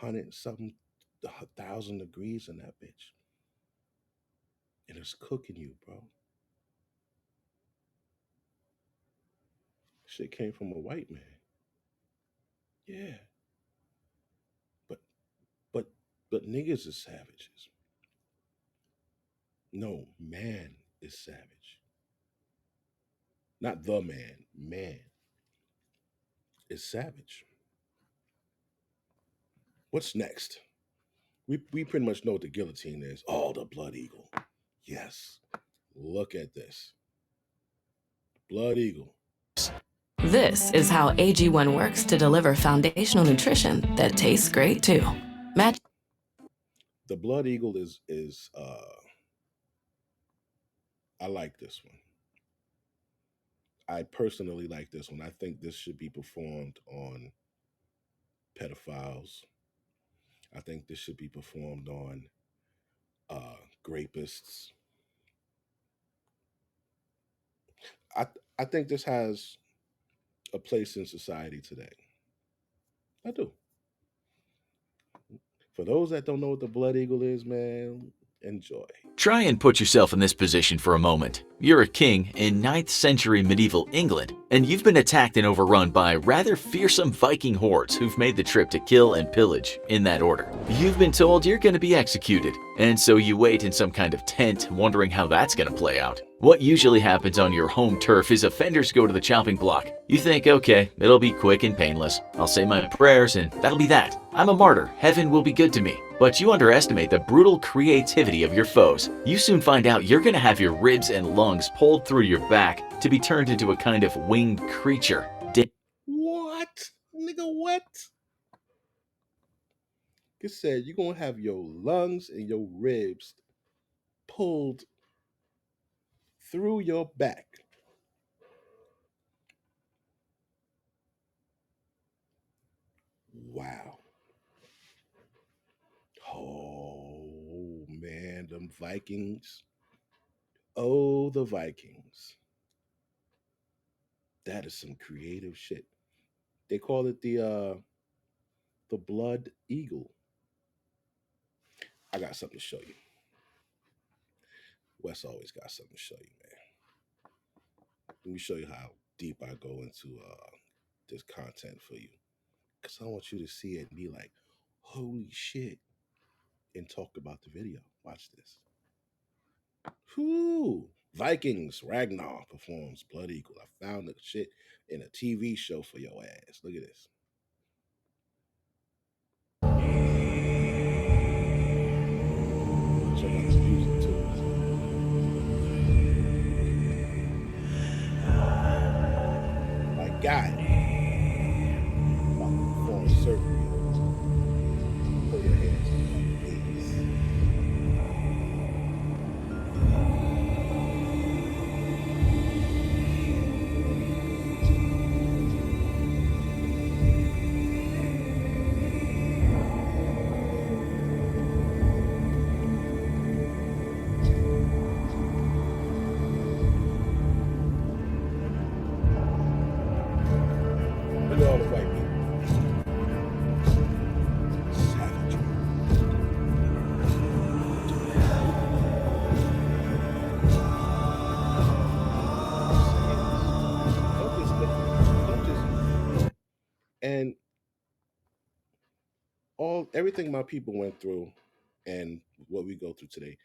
100 and something, 1,000 degrees in that bitch, and it's cooking you, bro. Shit came from a white man. Yeah. But but but niggas is savages. No, man is savage. Not the man. Man is savage. What's next? We pretty much know what the guillotine is. Oh, the blood eagle. Yes. Look at this. Blood eagle. This is how AG1 works to deliver foundational nutrition that tastes great too. Match. The blood eagle is I like this one. I personally like this one. I think this should be performed on pedophiles. I think this should be performed on rapists. I think this has a place in society today. I do. For those that don't know what the blood eagle is, man, enjoy. Try and put yourself in this position for a moment. You're a king in 9th century medieval England, and you've been attacked and overrun by rather fearsome Viking hordes who've made the trip to kill and pillage in that order. You've been told you're going to be executed, and so you wait in some kind of tent wondering how that's going to play out. What usually happens on your home turf is offenders go to the chopping block. You think, okay, it'll be quick and painless. I'll say my prayers and that'll be that. I'm a martyr, heaven will be good to me. But you underestimate the brutal creativity of your foes. You soon find out you're gonna have your ribs and lungs pulled through your back to be turned into a kind of winged creature. What? Nigga, what? It said you're gonna have your lungs and your ribs pulled through your back. Wow. Oh man, them Vikings. Oh, the Vikings. That is some creative shit. They call it the blood eagle. I got something to show you. Wes always got something to show you, man. Let me show you how deep I go into this content for you. Cause I want you to see it and be like, holy shit. And talk about the video. Watch this. Whoo! Vikings Ragnar performs Blood Eagle. I found the shit in a TV show for your ass. Look at this. Check out the music too. My guy. About to perform surgery. Put your hands on these. Look at all the white people. Savagery. Don't just and everything my people went through and what we go through today,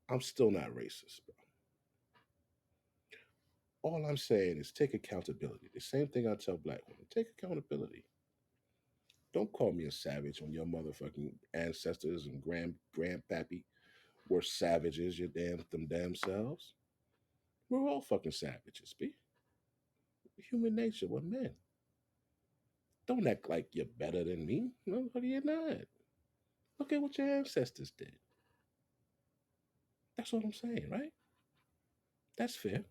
I'm still not racist, bro. All I'm saying is take accountability. The same thing I tell black women. Take accountability. Don't call me a savage when your motherfucking ancestors and grandpappy were savages, them damn selves. We're all fucking savages, B. Human nature, we're men. Don't act like you're better than me. No, you're not. Look at what your ancestors did. That's what I'm saying, right? That's fair.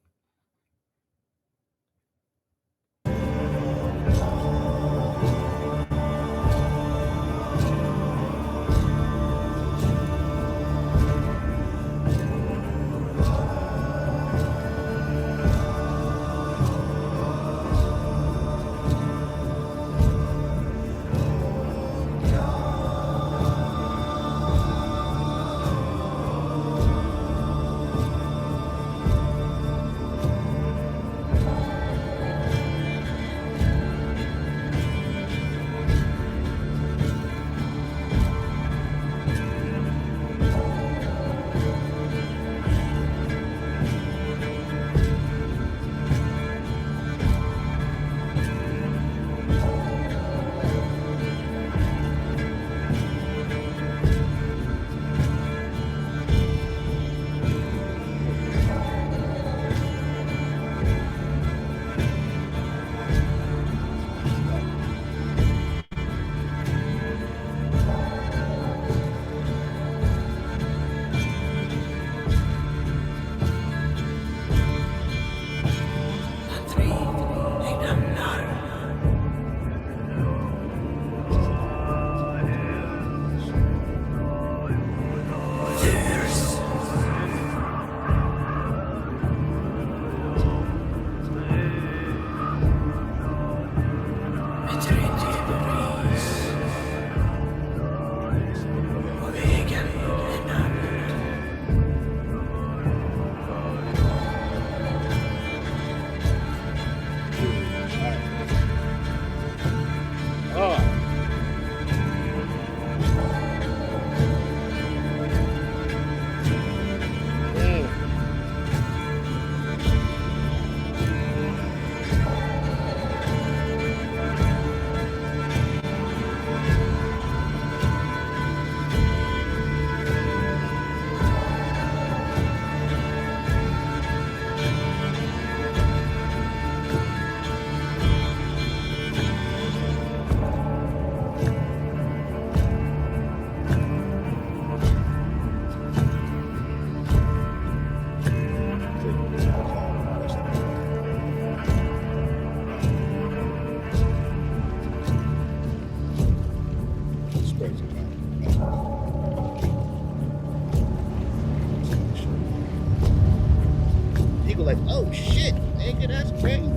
shit, nigga. That's crazy.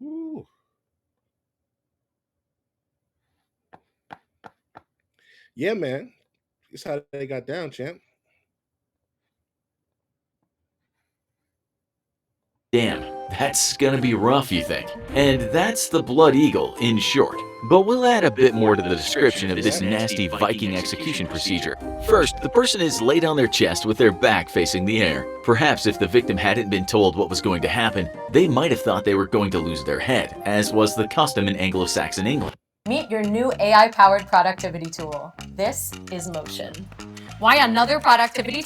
Ooh. Yeah, man. It's how they got down, champ. Damn, that's gonna be rough, you think? And that's the Blood Eagle, in short. But we'll add a bit more to the description of this nasty Viking execution procedure. First, the person is laid on their chest with their back facing the air. Perhaps if the victim hadn't been told what was going to happen, they might have thought they were going to lose their head, as was the custom in Anglo-Saxon England. Meet your new AI-powered productivity tool. This is Motion. Why another productivity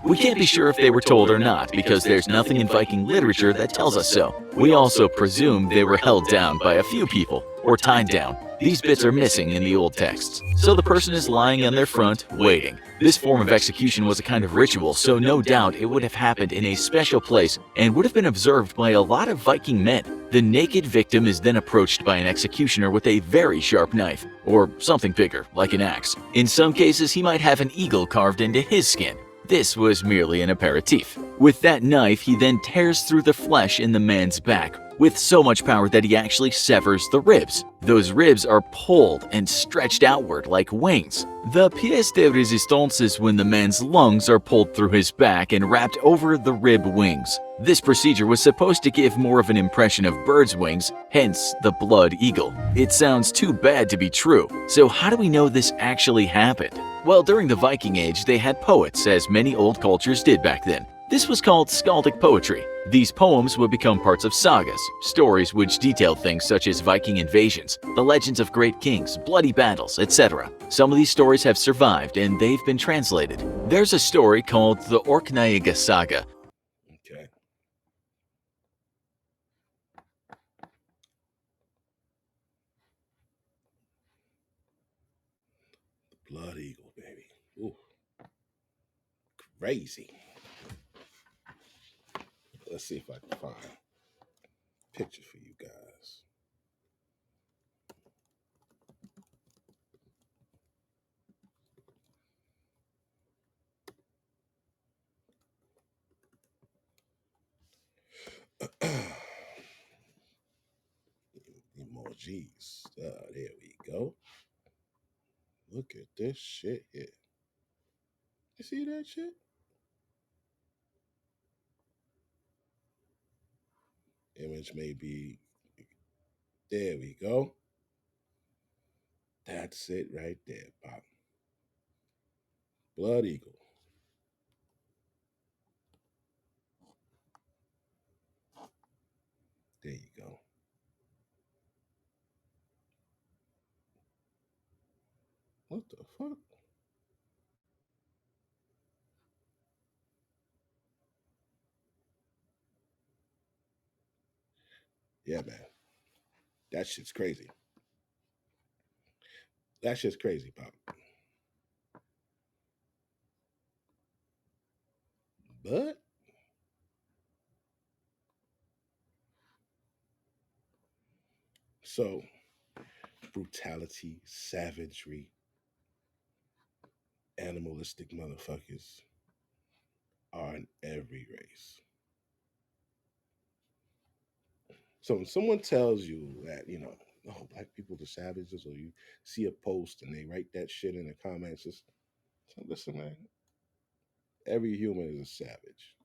We can't be sure if they were told or not, because there's nothing in Viking literature that tells us so. We also presume they were held down by a few people, or tied down. These bits are missing in the old texts. So the person is lying on their front, waiting. This form of execution was a kind of ritual, so no doubt it would have happened in a special place and would have been observed by a lot of Viking men. The naked victim is then approached by an executioner with a very sharp knife, or something bigger, like an axe. In some cases, he might have an eagle carved into his skin. This was merely an aperitif. With that knife, he then tears through the flesh in the man's back, with so much power that he actually severs the ribs. Those ribs are pulled and stretched outward like wings. The pièce de résistance is when the man's lungs are pulled through his back and wrapped over the rib wings. This procedure was supposed to give more of an impression of bird's wings, hence the blood eagle. It sounds too bad to be true, so how do we know this actually happened? Well, during the Viking Age, they had poets, as many old cultures did back then. This was called skaldic poetry. These poems would become parts of sagas, stories which detailed things such as Viking invasions, the legends of great kings, bloody battles, etc. Some of these stories have survived and they've been translated. There's a story called the Orkneyinga Saga. Okay. The Blood Eagle, baby. Ooh, crazy. Let's see if I can find pictures for you guys. Emojis. There we go. Look at this shit here. You see that shit? Image may be. There we go. That's it right there, Pop. Blood Eagle. There you go. What the fuck? Yeah, man. That shit's crazy. That shit's crazy, Pop. But so brutality, savagery, animalistic motherfuckers are in every race. So when someone tells you that, oh, black people are savages, or you see a post and they write that shit in the comments, just listen, man, every human is a savage.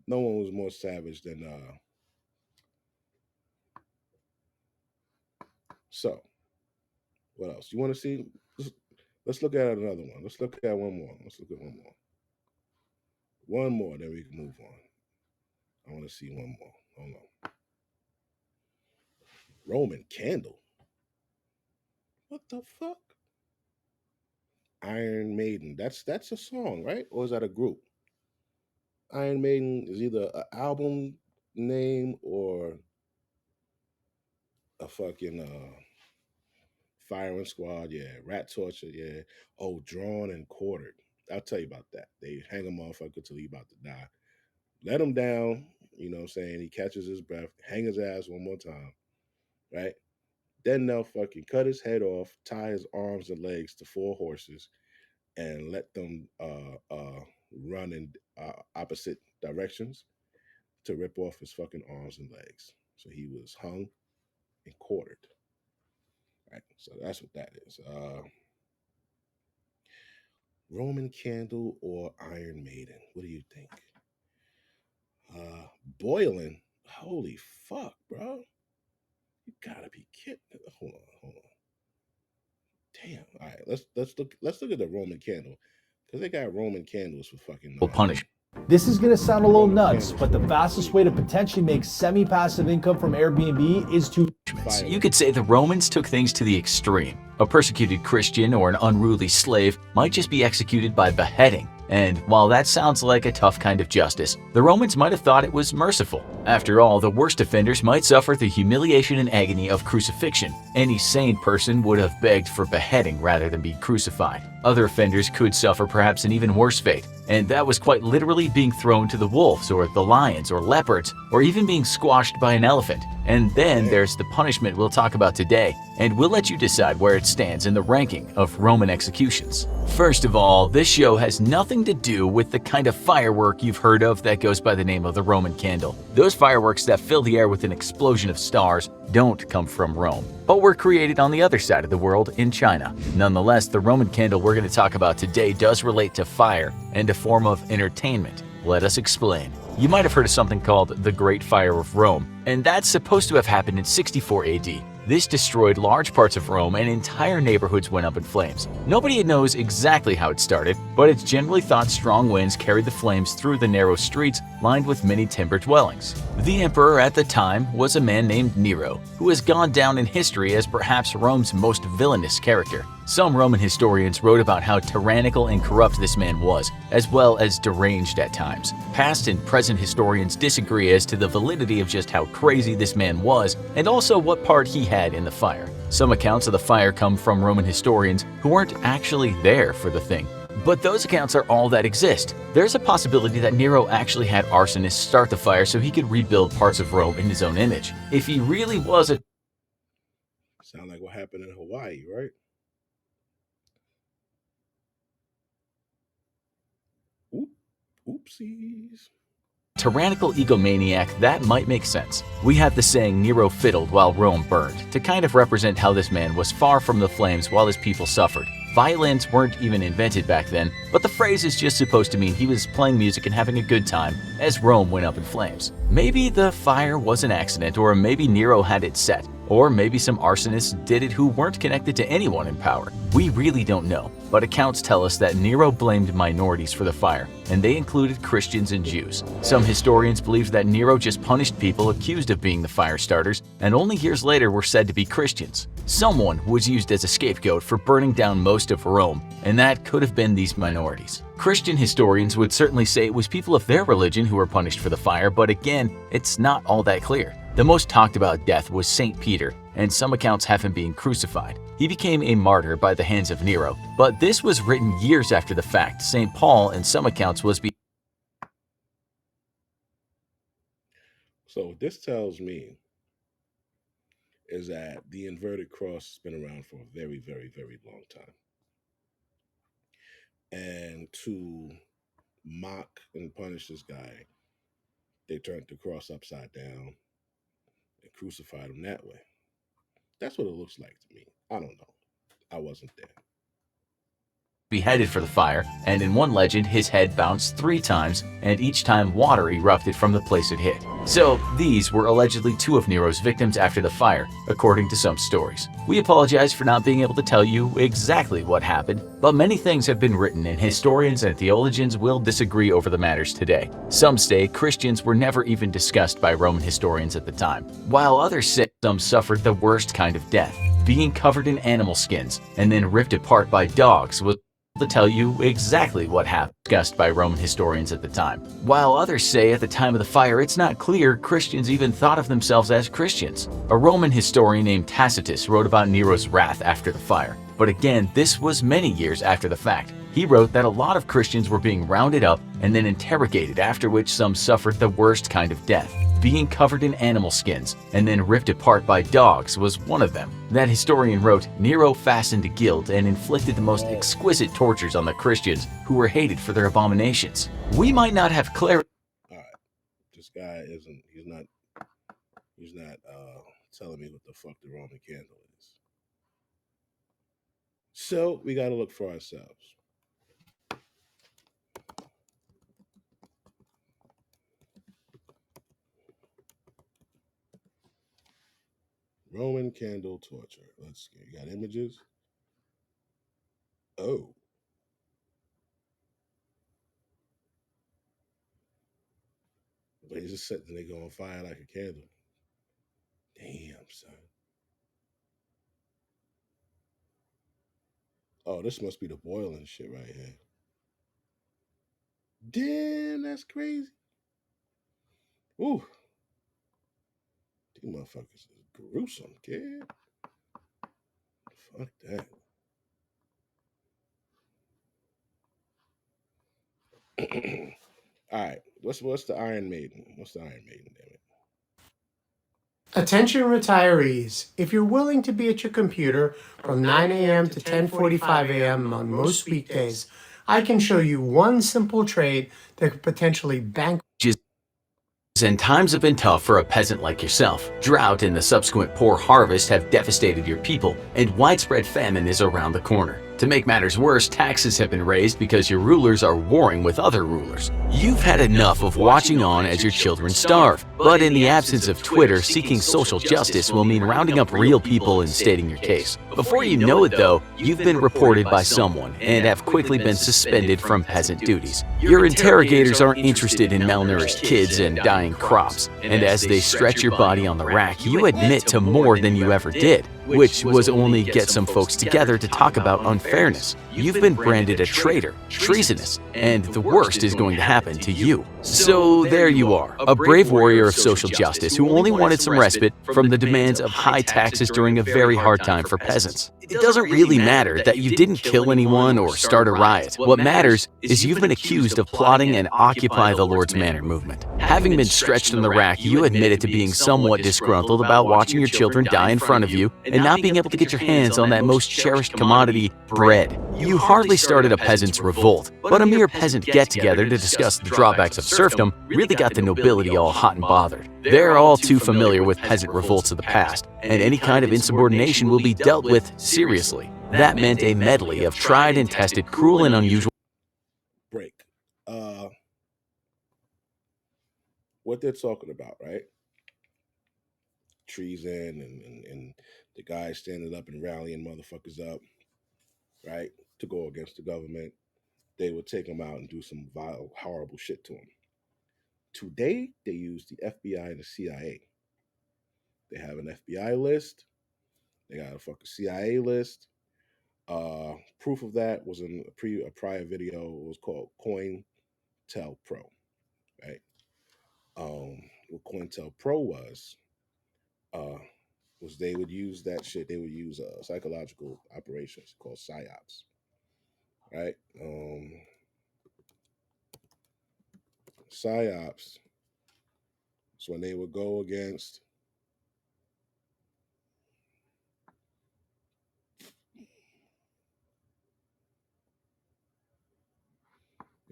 No one was more savage than so what else? You want to see? Let's look at another one. Let's look at one more. Let's look at one more. One more, then we can move on. I want to see one more. Hold on. Roman candle. What the fuck? Iron Maiden. That's a song, right? Or is that a group? Iron Maiden is either an album name or a fucking firing squad. Yeah, rat torture. Yeah. Oh, drawn and quartered. I'll tell you about that. They hang a motherfucker till he about to die. Let him down. You know what I'm saying? He catches his breath, hang his ass one more time, right? Then they'll fucking cut his head off, tie his arms and legs to 4 horses, and let them run in opposite directions to rip off his fucking arms and legs. So he was hung and quartered. Right. So that's what that is. Roman Candle or Iron Maiden? What do you think? Boiling. Holy fuck, bro. You gotta be kidding. Hold on. Damn. All right, let's look at the Roman Candle. Because they got Roman candles for fucking Punish. This is going to sound a little nuts, but the fastest way to potentially make semi-passive income from Airbnb is to You could say the Romans took things to the extreme. A persecuted Christian or an unruly slave might just be executed by beheading. And while that sounds like a tough kind of justice, the Romans might have thought it was merciful. After all, the worst offenders might suffer the humiliation and agony of crucifixion. Any sane person would have begged for beheading rather than be crucified. Other offenders could suffer perhaps an even worse fate, and that was quite literally being thrown to the wolves or the lions or leopards, or even being squashed by an elephant. And then there's the punishment we'll talk about today, and we'll let you decide where it stands in the ranking of Roman executions. First of all, this show has nothing to do with the kind of firework you've heard of that goes by the name of the Roman candle. Those fireworks that fill the air with an explosion of stars don't come from Rome, but were created on the other side of the world in China. Nonetheless, the Roman candle we're going to talk about today does relate to fire and a form of entertainment. Let us explain. You might have heard of something called the Great Fire of Rome, and that's supposed to have happened in 64 AD. This destroyed large parts of Rome and entire neighborhoods went up in flames. Nobody knows exactly how it started, but it's generally thought strong winds carried the flames through the narrow streets lined with many timber dwellings. The emperor at the time was a man named Nero, who has gone down in history as perhaps Rome's most villainous character. Some Roman historians wrote about how tyrannical and corrupt this man was, as well as deranged at times. Past and present historians disagree as to the validity of just how crazy this man was, and also what part he had in the fire. Some accounts of the fire come from Roman historians who weren't actually there for the thing. But those accounts are all that exist. There's a possibility that Nero actually had arsonists start the fire so he could rebuild parts of Rome in his own image. If he really was a... Sound like what happened in Hawaii, right? Oopsies. Tyrannical egomaniac, that might make sense. We have the saying Nero fiddled while Rome burned to kind of represent how this man was far from the flames while his people suffered. Violins weren't even invented back then, but the phrase is just supposed to mean he was playing music and having a good time as Rome went up in flames. Maybe the fire was an accident, or maybe Nero had it set, or maybe some arsonists did it who weren't connected to anyone in power. We really don't know, but accounts tell us that Nero blamed minorities for the fire, and they included Christians and Jews. Some historians believe that Nero just punished people accused of being the fire starters, and only years later were said to be Christians. Someone was used as a scapegoat for burning down most of Rome, and that could have been these minorities. Christian historians would certainly say it was people of their religion who were punished for the fire, but again, it's not all that clear. The most talked about death was St. Peter, and some accounts have him being crucified. He became a martyr by the hands of Nero, but this was written years after the fact. St. Paul, in some accounts, was So what this tells me is that the inverted cross has been around for a very, very, very long time. And to mock and punish this guy, they turned the cross upside down and crucified him that way. That's what it looks like to me. I don't know. I wasn't there. beheaded for the fire, and in one legend his head bounced 3 times, and each time water erupted from the place it hit. So these were allegedly 2 of Nero's victims after the fire, according to some stories. We apologize for not being able to tell you exactly what happened, but many things have been written and historians and theologians will disagree over the matters today. Some say Christians were never even discussed by Roman historians at the time, while others say some suffered the worst kind of death, being covered in animal skins and then ripped apart by dogs was to tell you exactly what happened, discussed by Roman historians at the time. While others say at the time of the fire it's not clear Christians even thought of themselves as Christians. A Roman historian named Tacitus wrote about Nero's wrath after the fire, but again this was many years after the fact. He wrote that a lot of Christians were being rounded up and then interrogated, after which some suffered the worst kind of death. Being covered in animal skins and then ripped apart by dogs was one of them. That historian wrote, Nero fastened guilt and inflicted the most exquisite tortures on the Christians who were hated for their abominations. We might not have clarity. All right, this guy he's not telling me what the fuck the Roman candle is. So we got to look for ourselves. Roman candle torture. Let's see. You got images? Oh. But he's just setting they go on fire like a candle. Damn, son. Oh, this must be the boiling shit right here. Damn, that's crazy. Ooh. These motherfuckers is gruesome, kid. Fuck that. All right. What's the Iron Maiden? What's the Iron Maiden, damn it? Attention retirees, if you're willing to be at your computer from 9 a.m. to 10:45 a.m. on most weekdays, I can show you one simple trade that could potentially bank. And times have been tough for a peasant like yourself. Drought and the subsequent poor harvest have devastated your people, and widespread famine is around the corner. To make matters worse, taxes have been raised because your rulers are warring with other rulers. You've had enough of watching on as your children starve. But in the absence of Twitter, seeking social justice will mean rounding up real people and stating your case. Before you know it though, you've been reported by someone and have quickly been suspended from peasant duties. Your interrogators aren't interested in malnourished kids and dying crops, and as they stretch your body on the rack, you admit to more than you ever did, which was only get some folks together to talk about unfairness. You've been branded a traitor, treasonous, and the worst is going to happen to you. So there you are, a brave warrior of social justice who only wanted some respite from the demands of high taxes during a very hard time for peasants. It doesn't really matter that you didn't kill anyone or start a riot. What matters is you've been accused of plotting an Occupy the Lord's Manor movement. Having been stretched in the rack, you admitted to being somewhat disgruntled about watching your children die in front of you and not being able to get your hands on that most cherished commodity, bread. You hardly started a peasant's revolt, but a mere peasant get-together to discuss the drawbacks of serfdom really got the nobility all hot and bothered. They're all too familiar with peasant revolts of the past, and any kind of insubordination will be dealt with seriously. That meant a medley of tried and tested, cruel and unusual... Break. What they're talking about, right? Treason and the guys standing up and rallying motherfuckers up, right, to go against the government. They would take them out and do some vile, horrible shit to them. Today, they use the FBI and the CIA. They have an FBI list. They got a fucking CIA list. Proof of that was in a prior video. It was called COINTELPRO, right? What COINTELPRO was they would use that shit. They would use psychological operations called psyops, right? Psyops is when they would go against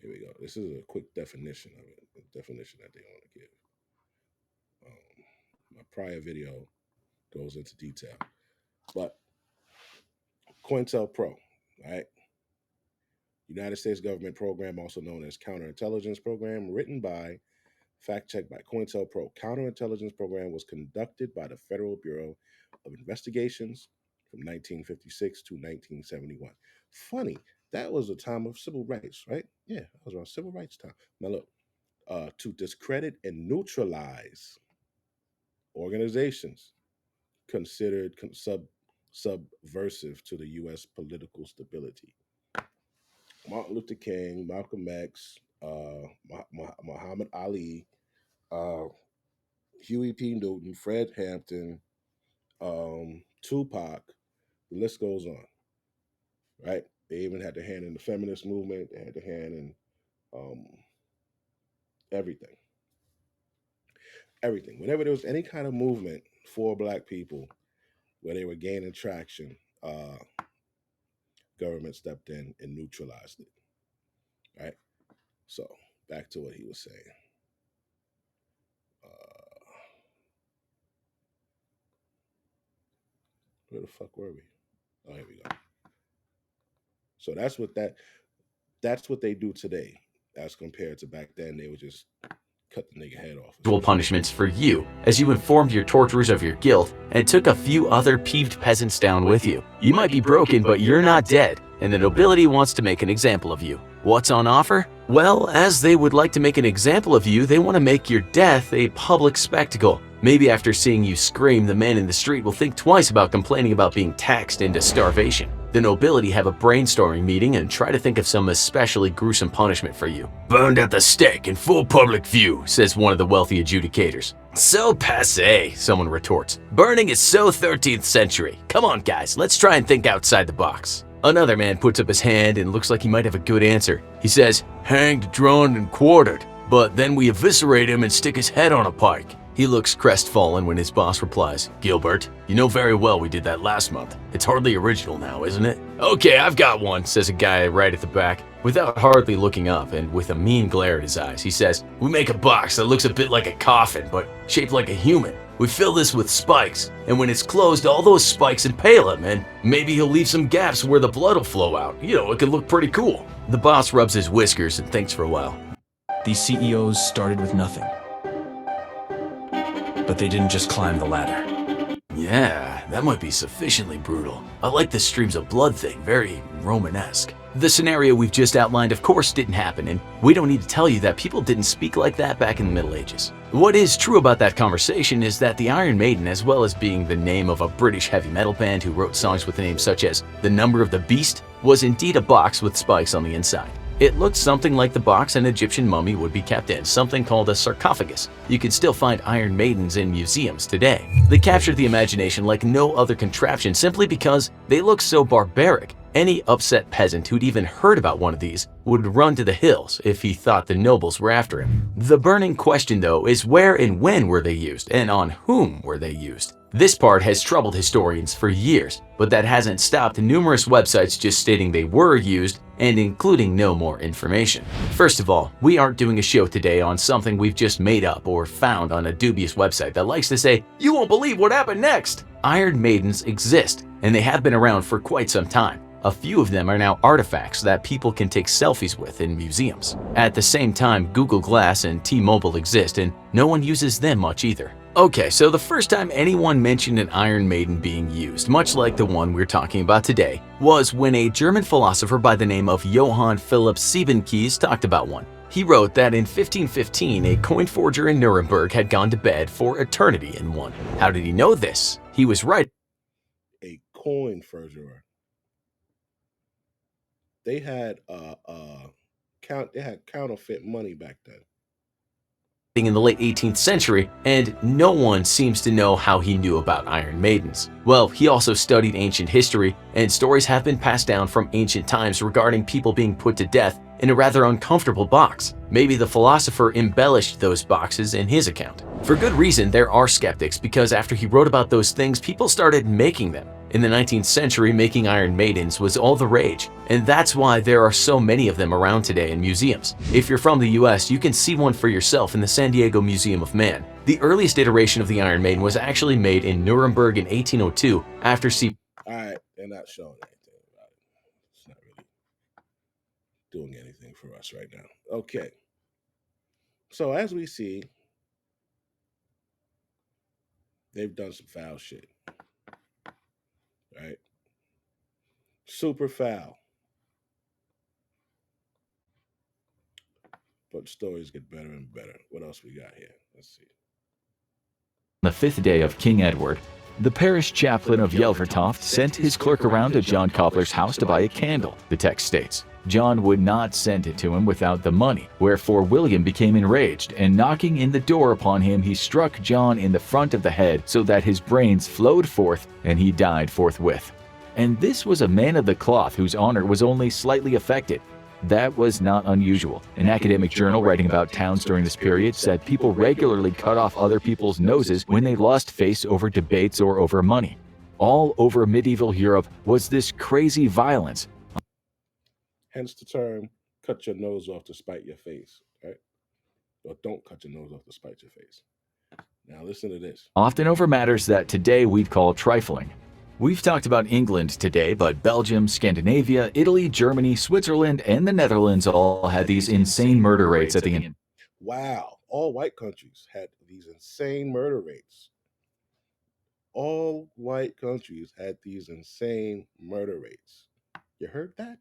here we go. This is a quick definition of it, the definition that they want to give. My prior video goes into detail. But COINTELPRO, right? United States government program, also known as counterintelligence program, written by, fact-checked by COINTELPRO. Counterintelligence program was conducted by the Federal Bureau of Investigations from 1956 to 1971. Funny, that was a time of civil rights, right? Yeah, that was around civil rights time. Now look, to discredit and neutralize organizations considered subversive to the U.S. political stability. Martin Luther King, Malcolm X, Muhammad Ali, Huey P. Newton, Fred Hampton, Tupac, the list goes on, right? They even had their hand in the feminist movement. They had their hand in everything. everything. Whenever there was any kind of movement for black people where they were gaining traction, government stepped in and neutralized it. Right? So back to what he was saying. Where the fuck were we? Oh, here we go. So that's what they do today, as compared to back then. They would just cut the nigga head off. Punishments for you, as you informed your torturers of your guilt and took a few other peeved peasants down with you. You might be broken, but you're not dead, and the nobility wants to make an example of you. What's on offer? Well, as they would like to make an example of you, they want to make your death a public spectacle. Maybe after seeing you scream, the man in the street will think twice about complaining about being taxed into starvation. The nobility have a brainstorming meeting and try to think of some especially gruesome punishment for you. Burned at the stake in full public view, says one of the wealthy adjudicators. So passé, someone retorts. Burning is so 13th century. Come on guys, let's try and think outside the box. Another man puts up his hand and looks like he might have a good answer. He says, hanged, drawn, and quartered. But then we eviscerate him and stick his head on a pike. He looks crestfallen when his boss replies, Gilbert, you know very well we did that last month. It's hardly original now, isn't it? Okay, I've got one, says a guy right at the back. Without hardly looking up and with a mean glare at his eyes, he says, we make a box that looks a bit like a coffin, but shaped like a human. We fill this with spikes, and when it's closed, all those spikes impale him, and maybe he'll leave some gaps where the blood will flow out. You know, it could look pretty cool. The boss rubs his whiskers and thinks for a while. These CEOs started with nothing. But they didn't just climb the ladder. Yeah, that might be sufficiently brutal. I like the streams of blood thing, very Romanesque. The scenario we've just outlined of course didn't happen, and we don't need to tell you that people didn't speak like that back in the Middle Ages. What is true about that conversation is that the Iron Maiden, as well as being the name of a British heavy metal band who wrote songs with names such as The Number of the Beast, was indeed a box with spikes on the inside. It looked something like the box an Egyptian mummy would be kept in, something called a sarcophagus. You can still find Iron Maidens in museums today. They captured the imagination like no other contraption simply because they look so barbaric. Any upset peasant who'd even heard about one of these would run to the hills if he thought the nobles were after him. The burning question though is where and when were they used, and on whom were they used? This part has troubled historians for years, but that hasn't stopped numerous websites just stating they were used and including no more information. First of all, we aren't doing a show today on something we've just made up or found on a dubious website that likes to say, you won't believe what happened next. Iron Maidens exist, and they have been around for quite some time. A few of them are now artifacts that people can take selfies with in museums. At the same time, Google Glass and T-Mobile exist, and no one uses them much either. Okay, so the first time anyone mentioned an Iron Maiden being used, much like the one we're talking about today, was when a German philosopher by the name of Johann Philipp Siebenkees talked about one. He wrote that in 1515, a coin forger in Nuremberg had gone to bed for eternity in one. How did he know this? He was right. A coin forger. They had counterfeit money back then. In the late 18th century, and no one seems to know how he knew about Iron Maidens. Well, he also studied ancient history, and stories have been passed down from ancient times regarding people being put to death in a rather uncomfortable box. Maybe the philosopher embellished those boxes in his account. For good reason, there are skeptics, because after he wrote about those things, people started making them. In the 19th century, making Iron Maidens was all the rage, and that's why there are so many of them around today in museums. If you're from the US, you can see one for yourself in the San Diego Museum of Man. The earliest iteration of the Iron Maiden was actually made in Nuremberg in 1802 after Alright, they're not showing anything about it. It's not really doing anything for us right now. Okay. So as we see, they've done some foul shit. Right? Super foul. But stories get better and better. What else we got here? Let's see. On the 5th day of King Edward, the parish chaplain of Yelvertoft sent his clerk around to John Cobbler's house to buy a candle, the text states. John would not send it to him without the money, wherefore William became enraged, and knocking in the door upon him, he struck John in the front of the head so that his brains flowed forth, and he died forthwith. And this was a man of the cloth whose honor was only slightly affected. That was not unusual. An academic journal writing about towns during this period said people regularly cut off other people's noses when they lost face over debates or over money. All over medieval Europe was this crazy violence. Hence the term, cut your nose off to spite your face, right? Or don't cut your nose off to spite your face. Now listen to this. Often over matters that today we'd call trifling. We've talked about England today, but Belgium, Scandinavia, Italy, Germany, Switzerland, and the Netherlands all had these insane murder rates at the end. Wow, all white countries had these insane murder rates. All white countries had these insane murder rates. You heard that?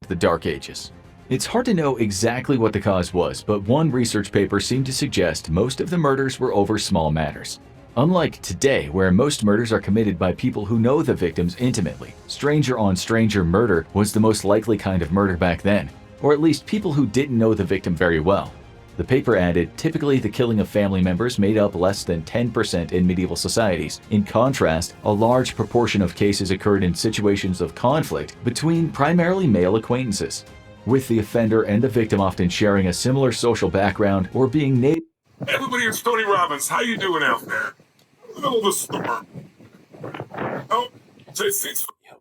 The Dark Ages. It's hard to know exactly what the cause was, but one research paper seemed to suggest most of the murders were over small matters. Unlike today, where most murders are committed by people who know the victims intimately, stranger-on-stranger murder was the most likely kind of murder back then, or at least people who didn't know the victim very well. The paper added, typically the killing of family members made up less than 10% in medieval societies. In contrast, a large proportion of cases occurred in situations of conflict between primarily male acquaintances, with the offender and the victim often sharing a similar social background or being neighbors. Everybody, it's Tony Robbins. How you doing out there? Middle of the storm. Oh,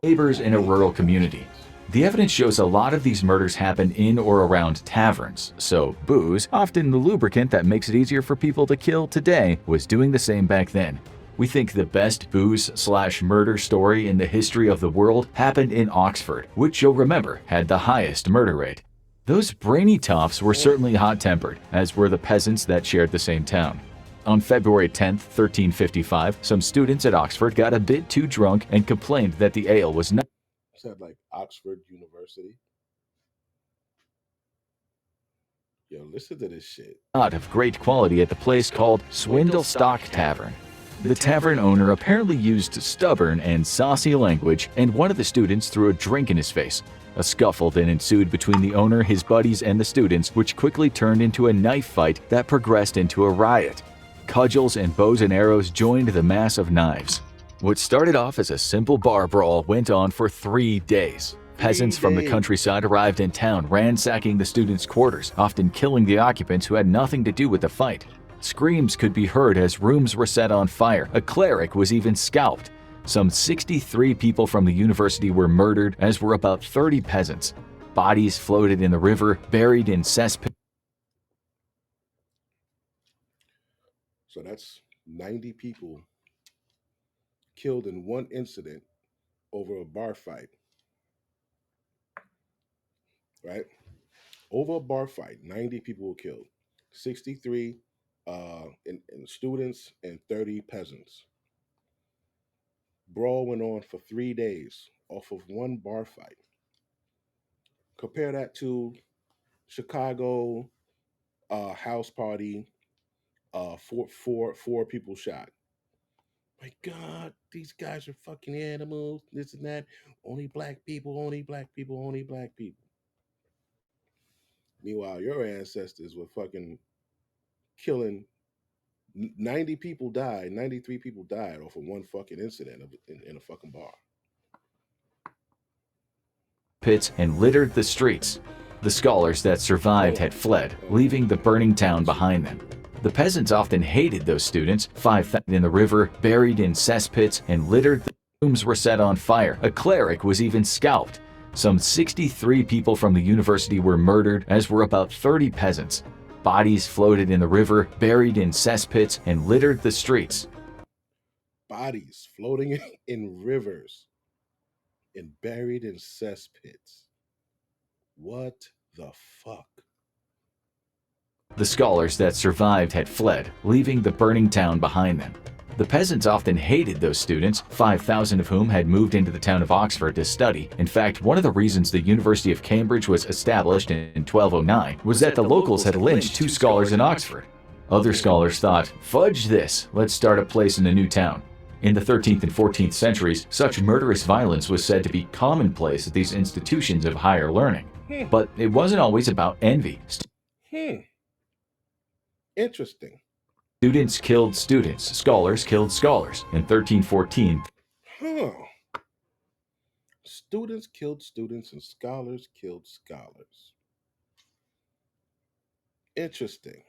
neighbors in a rural community. The evidence shows a lot of these murders happen in or around taverns, so booze, often the lubricant that makes it easier for people to kill today, was doing the same back then. We think the best booze/murder story in the history of the world happened in Oxford, which you'll remember had the highest murder rate. Those brainy tops were certainly hot-tempered, as were the peasants that shared the same town. On February 10, 1355, some students at Oxford got a bit too drunk and complained that the ale was not Said like Oxford University. Yo, listen to this shit. of great quality at the place called Swindle Stock Tavern. The tavern owner apparently used stubborn and saucy language, and one of the students threw a drink in his face. A scuffle then ensued between the owner, his buddies, and the students, which quickly turned into a knife fight that progressed into a riot. Cudgels and bows and arrows joined the mass of knives. What started off as a simple bar brawl went on for 3 days. Peasants from the countryside arrived in town, ransacking the students' quarters, often killing the occupants who had nothing to do with the fight. Screams could be heard as rooms were set on fire. A cleric was even scalped. Some 63 people from the university were murdered, as were about 30 peasants. Bodies floated in the river, buried in cesspits. So that's 90 people killed in one incident over a bar fight. Right? Over a bar fight, 90 people were killed. 63 in students and 30 peasants. Brawl went on for 3 days off of one bar fight. Compare that to Chicago house party, four people shot. My God, these guys are fucking animals, this and that. Only black people, only black people, only black people. Meanwhile, your ancestors were fucking killing 90 people died, 93 people died off of one fucking incident in a fucking bar. Pits and littered the streets. The scholars that survived had fled, leaving the burning town behind them. The peasants often hated those students. 5,000 in the river, buried in cesspits, and littered. The rooms were set on fire. A cleric was even scalped. Some 63 people from the university were murdered, as were about 30 peasants. Bodies floated in the river, buried in cesspits, and littered the streets. Bodies floating in rivers and buried in cesspits. What the fuck? The scholars that survived had fled, leaving the burning town behind them. The peasants often hated those students, 5,000 of whom had moved into the town of Oxford to study. In fact, one of the reasons the University of Cambridge was established in 1209 was that the locals had lynched 2 scholars in Oxford. Other scholars thought, fudge this, let's start a place in a new town. In the 13th and 14th centuries, such murderous violence was said to be commonplace at these institutions of higher learning. But it wasn't always about envy. Interesting. Students killed students, scholars killed scholars. In 1314, Students killed students and scholars killed scholars. Interesting.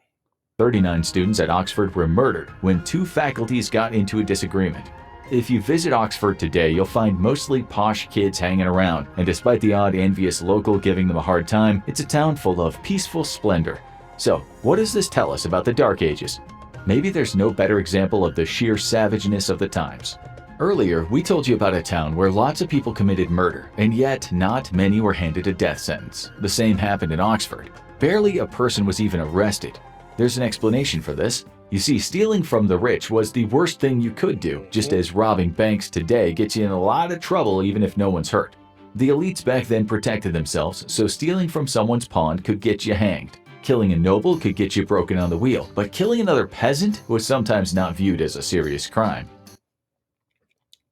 39 students at Oxford were murdered when two faculties got into a disagreement. If you visit Oxford today, you'll find mostly posh kids hanging around, and despite the odd envious local giving them a hard time, it's a town full of peaceful splendor. So, what does this tell us about the Dark Ages? Maybe there's no better example of the sheer savageness of the times. Earlier, we told you about a town where lots of people committed murder, and yet not many were handed a death sentence. The same happened in Oxford. Barely a person was even arrested. There's an explanation for this. You see, stealing from the rich was the worst thing you could do, just as robbing banks today gets you in a lot of trouble even if no one's hurt. The elites back then protected themselves, so stealing from someone's pond could get you hanged. Killing a noble could get you broken on the wheel, but killing another peasant was sometimes not viewed as a serious crime.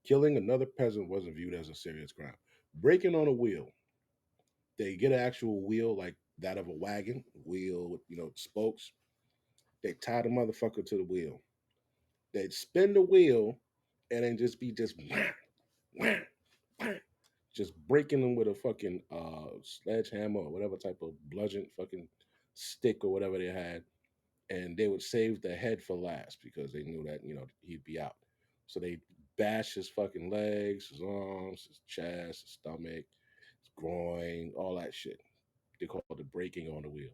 Killing another peasant wasn't viewed as a serious crime. Breaking on a wheel. They get an actual wheel like that of a wagon, wheel with, spokes. They tie the motherfucker to the wheel. They'd spin the wheel and then just whack, whack, whack, just breaking them with a fucking sledgehammer or whatever type of bludgeon fucking stick or whatever they had. And they would save the head for last because they knew that, he'd be out. So they bash his fucking legs, his arms, his chest, his stomach, his groin, all that shit. They call it the breaking on the wheel.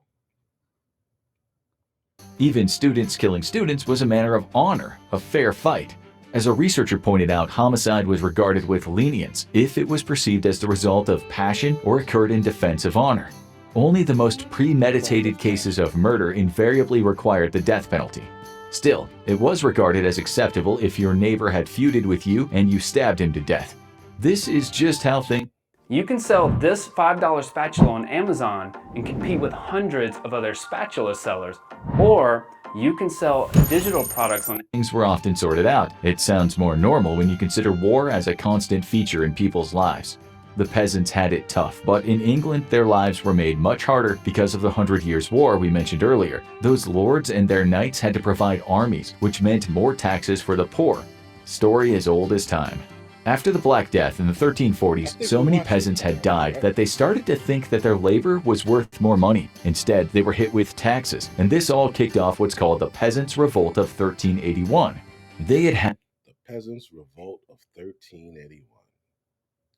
Even students killing students was a matter of honor, a fair fight. As a researcher pointed out, homicide was regarded with lenience if it was perceived as the result of passion or occurred in defense of honor. Only the most premeditated cases of murder invariably required the death penalty. Still, it was regarded as acceptable if your neighbor had feuded with you and you stabbed him to death. This is just how things... You can sell this $5 spatula on Amazon and compete with hundreds of other spatula sellers, or you can sell digital products on... Things were often sorted out. It sounds more normal when you consider war as a constant feature in people's lives. The peasants had it tough, but in England their lives were made much harder because of the 100 Years' War we mentioned earlier. Those lords and their knights had to provide armies, which meant more taxes for the poor. Story as old as time. After the Black Death in the 1340s, so many peasants had died that they started to think that their labor was worth more money. Instead, they were hit with taxes, and this all kicked off what's called the Peasants' Revolt of 1381. They had The Peasants' Revolt of 1381.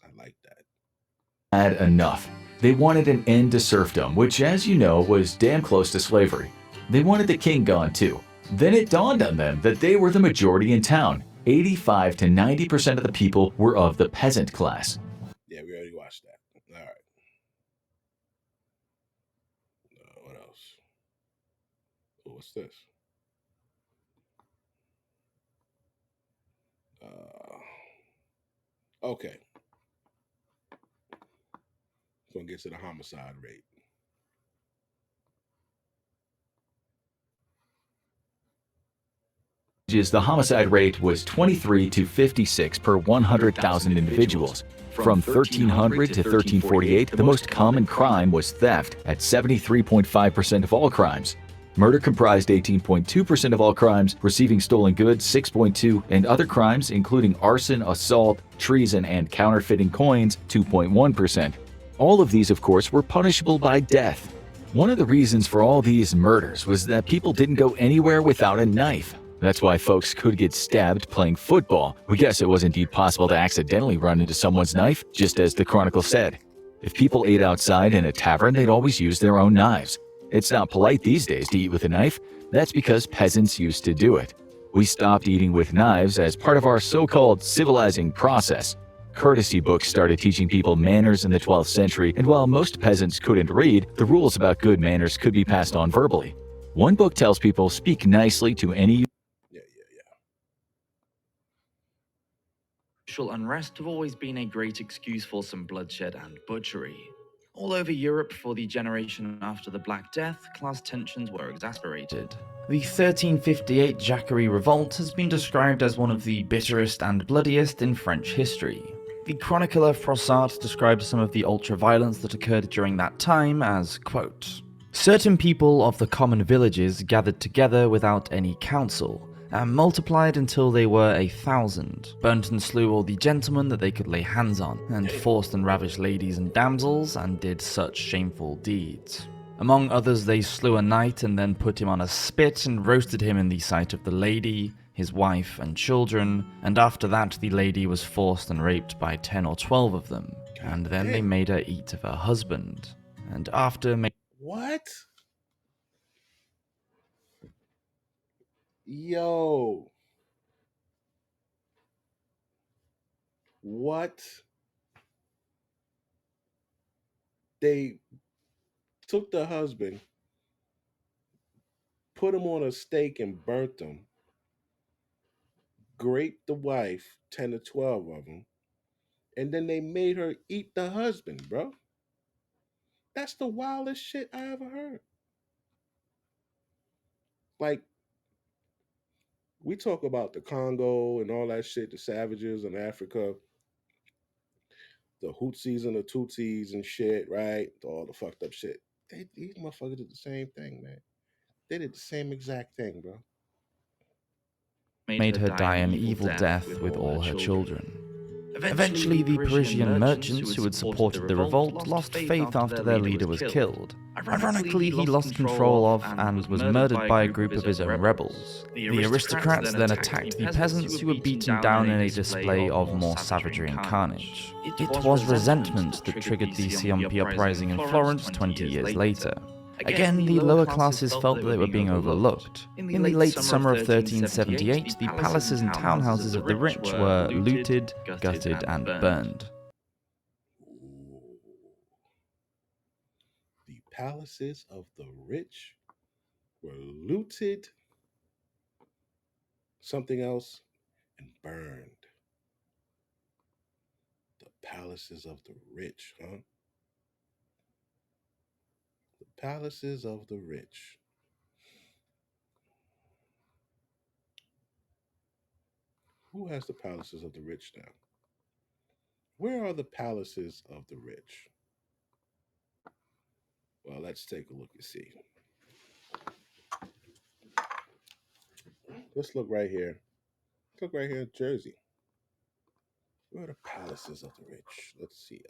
I like that. Had enough. They wanted an end to serfdom, which, as you know, was damn close to slavery. They wanted the king gone too. Then it dawned on them that they were the majority in town. 85 to 90% of the people were of the peasant class. Yeah, we already watched that. All right. What else? Oh, what's this? Okay. Gonna get to the homicide rate. The homicide rate was 23 to 56 per 100,000 individuals. From 1300 to 1348, the most common crime was theft at 73.5% of all crimes. Murder comprised 18.2% of all crimes, receiving stolen goods 6.2%, and other crimes, including arson, assault, treason, and counterfeiting coins, 2.1%. All of these, of course, were punishable by death. One of the reasons for all these murders was that people didn't go anywhere without a knife. That's why folks could get stabbed playing football. We guess it was indeed possible to accidentally run into someone's knife, just as the Chronicle said. If people ate outside in a tavern, they'd always use their own knives. It's not polite these days to eat with a knife. That's because peasants used to do it. We stopped eating with knives as part of our so-called civilizing process. Courtesy books started teaching people manners in the 12th century, and while most peasants couldn't read, the rules about good manners could be passed on verbally. One book tells people speak nicely to any... Social unrest have always been a great excuse for some bloodshed and butchery. All over Europe for the generation after the Black Death, class tensions were exacerbated. The 1358 Jacquerie Revolt has been described as one of the bitterest and bloodiest in French history. The chronicler Froissart describes some of the ultra-violence that occurred during that time as, quote, "Certain people of the common villages gathered together without any counsel. and multiplied until they were 1,000, burnt and slew all the gentlemen that they could lay hands on, and forced and ravished ladies and damsels, and did such shameful deeds. Among others, they slew a knight and then put him on a spit and roasted him in the sight of the lady, his wife, and children, and after that the lady was forced and raped by 10 or 12 of them, and then they made her eat of her husband, and after What? Yo. What? They took the husband, put him on a stake and burnt him, raped the wife, 10 to 12 of them, and then they made her eat the husband, bro. That's the wildest shit I ever heard. Like, we talk about the Congo and all that shit, the savages in Africa, the Hootsies and the Tutsis and shit, right? All the fucked up shit. These motherfuckers did the same thing, man. They did the same exact thing, bro. Made her die an evil death with all her children. Eventually, the Parisian merchants who had supported the revolt lost faith after their leader was killed. Ironically, he lost control of and was murdered by a group of his own rebels. The aristocrats then attacked the peasants who were beaten down in a display of more savagery and carnage. It was resentment that triggered the CMP uprising in Florence 20 years later. Again, the lower classes felt that they were being overlooked. In the late summer of 1378, the palaces and townhouses of the rich were looted, gutted, and burned. The palaces of the rich were looted, something else, and burned. The palaces of the rich, huh? The palaces of the rich. Who has the palaces of the rich now? Where are the palaces of the rich? Well, let's take a look and see. Let's look right here. Let's look right here in Jersey. Where are the palaces of the rich? Let's see.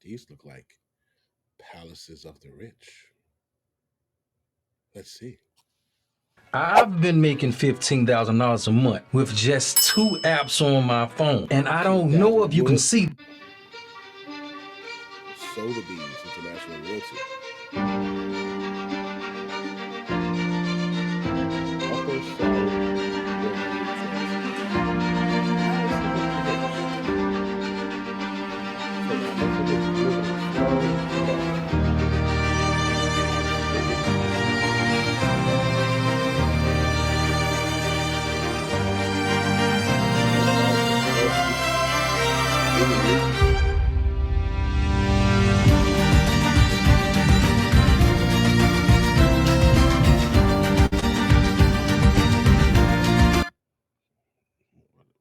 These look like palaces of the rich. Let's see. I've been making $15,000 a month with just 2 apps on my phone, and I don't know if you can see. Sotheby's International Realty. Upper South.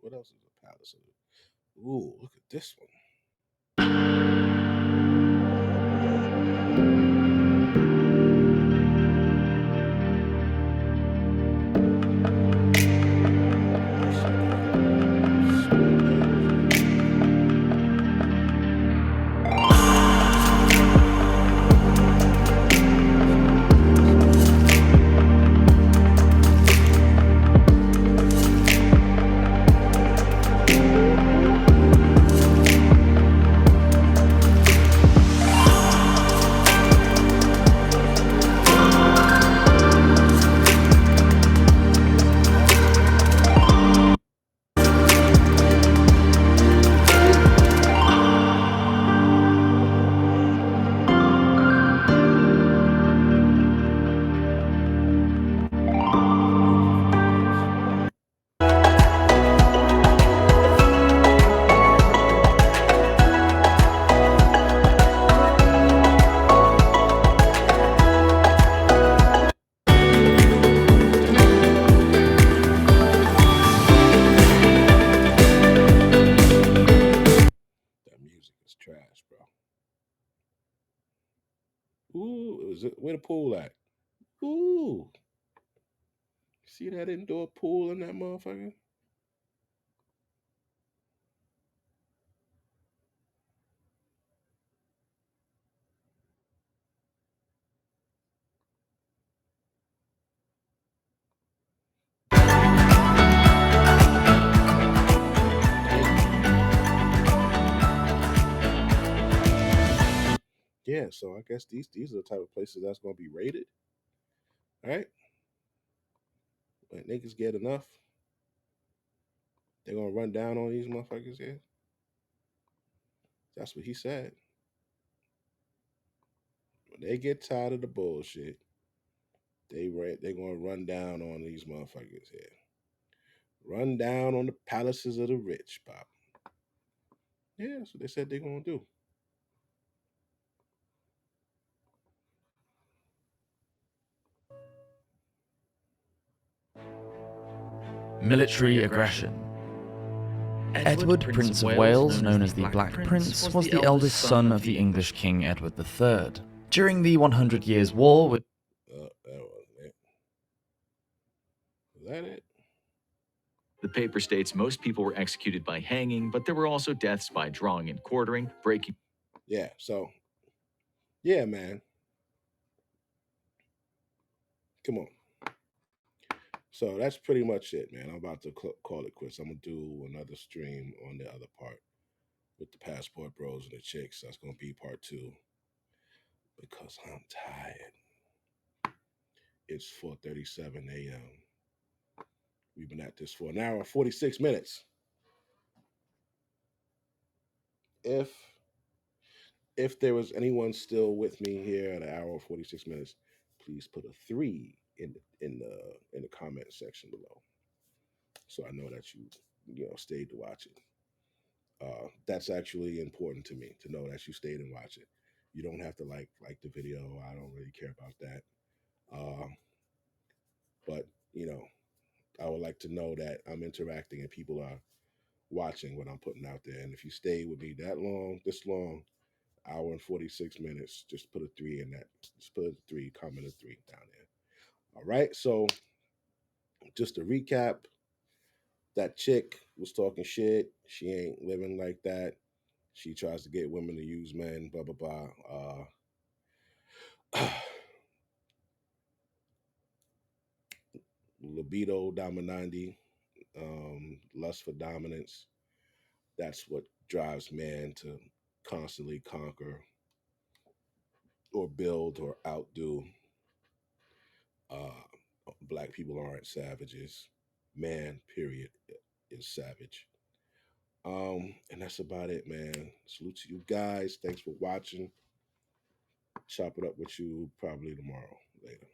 What else is a palace? Ooh, look at this one. Ooh, is it where the pool at? Ooh, see that indoor pool in that motherfucker? Yeah, so I guess these are the type of places that's gonna be rated. All right, when niggas get enough, they're gonna run down on these motherfuckers. Yeah, that's what he said. When they get tired of the bullshit, they're gonna run down on these motherfuckers here. Run down on the palaces of the rich, Pop. Yeah, that's what they said they're gonna do. Military aggression. Edward, Prince of Wales, known as the Black Prince, was the eldest son of the English King Edward III. During the 100 Years' War, That wasn't it. Was that it? The paper states most people were executed by hanging, but there were also deaths by drawing and quartering, breaking. Yeah, so, yeah, man. Come on. So that's pretty much it, man. I'm about to call it quits. I'm going to do another stream on the other part with the passport bros and the chicks. That's going to be part 2 because I'm tired. It's 4:37 a.m. We've been at this for an hour and 46 minutes. If there was anyone still with me here at an hour and 46 minutes, please put a 3 in the comment section below, so I know that you stayed to watch it. That's actually important to me to know that you stayed and watch it. You don't have to like the video. I don't really care about that. But I would like to know that I'm interacting and people are watching what I'm putting out there. And if you stay with me that long, this long, hour and 46 minutes, just put a 3 in that. Just put a 3, comment a 3 down there. All right. So just to recap, that chick was talking shit. She ain't living like that. She tries to get women to use men, blah, blah, blah. Libido dominandi, lust for dominance. That's what drives man to constantly conquer or build or outdo. Black people aren't savages. Man, period, is savage. And that's about it, man. Salute to you guys. Thanks for watching. Chop it up with you probably tomorrow. Later.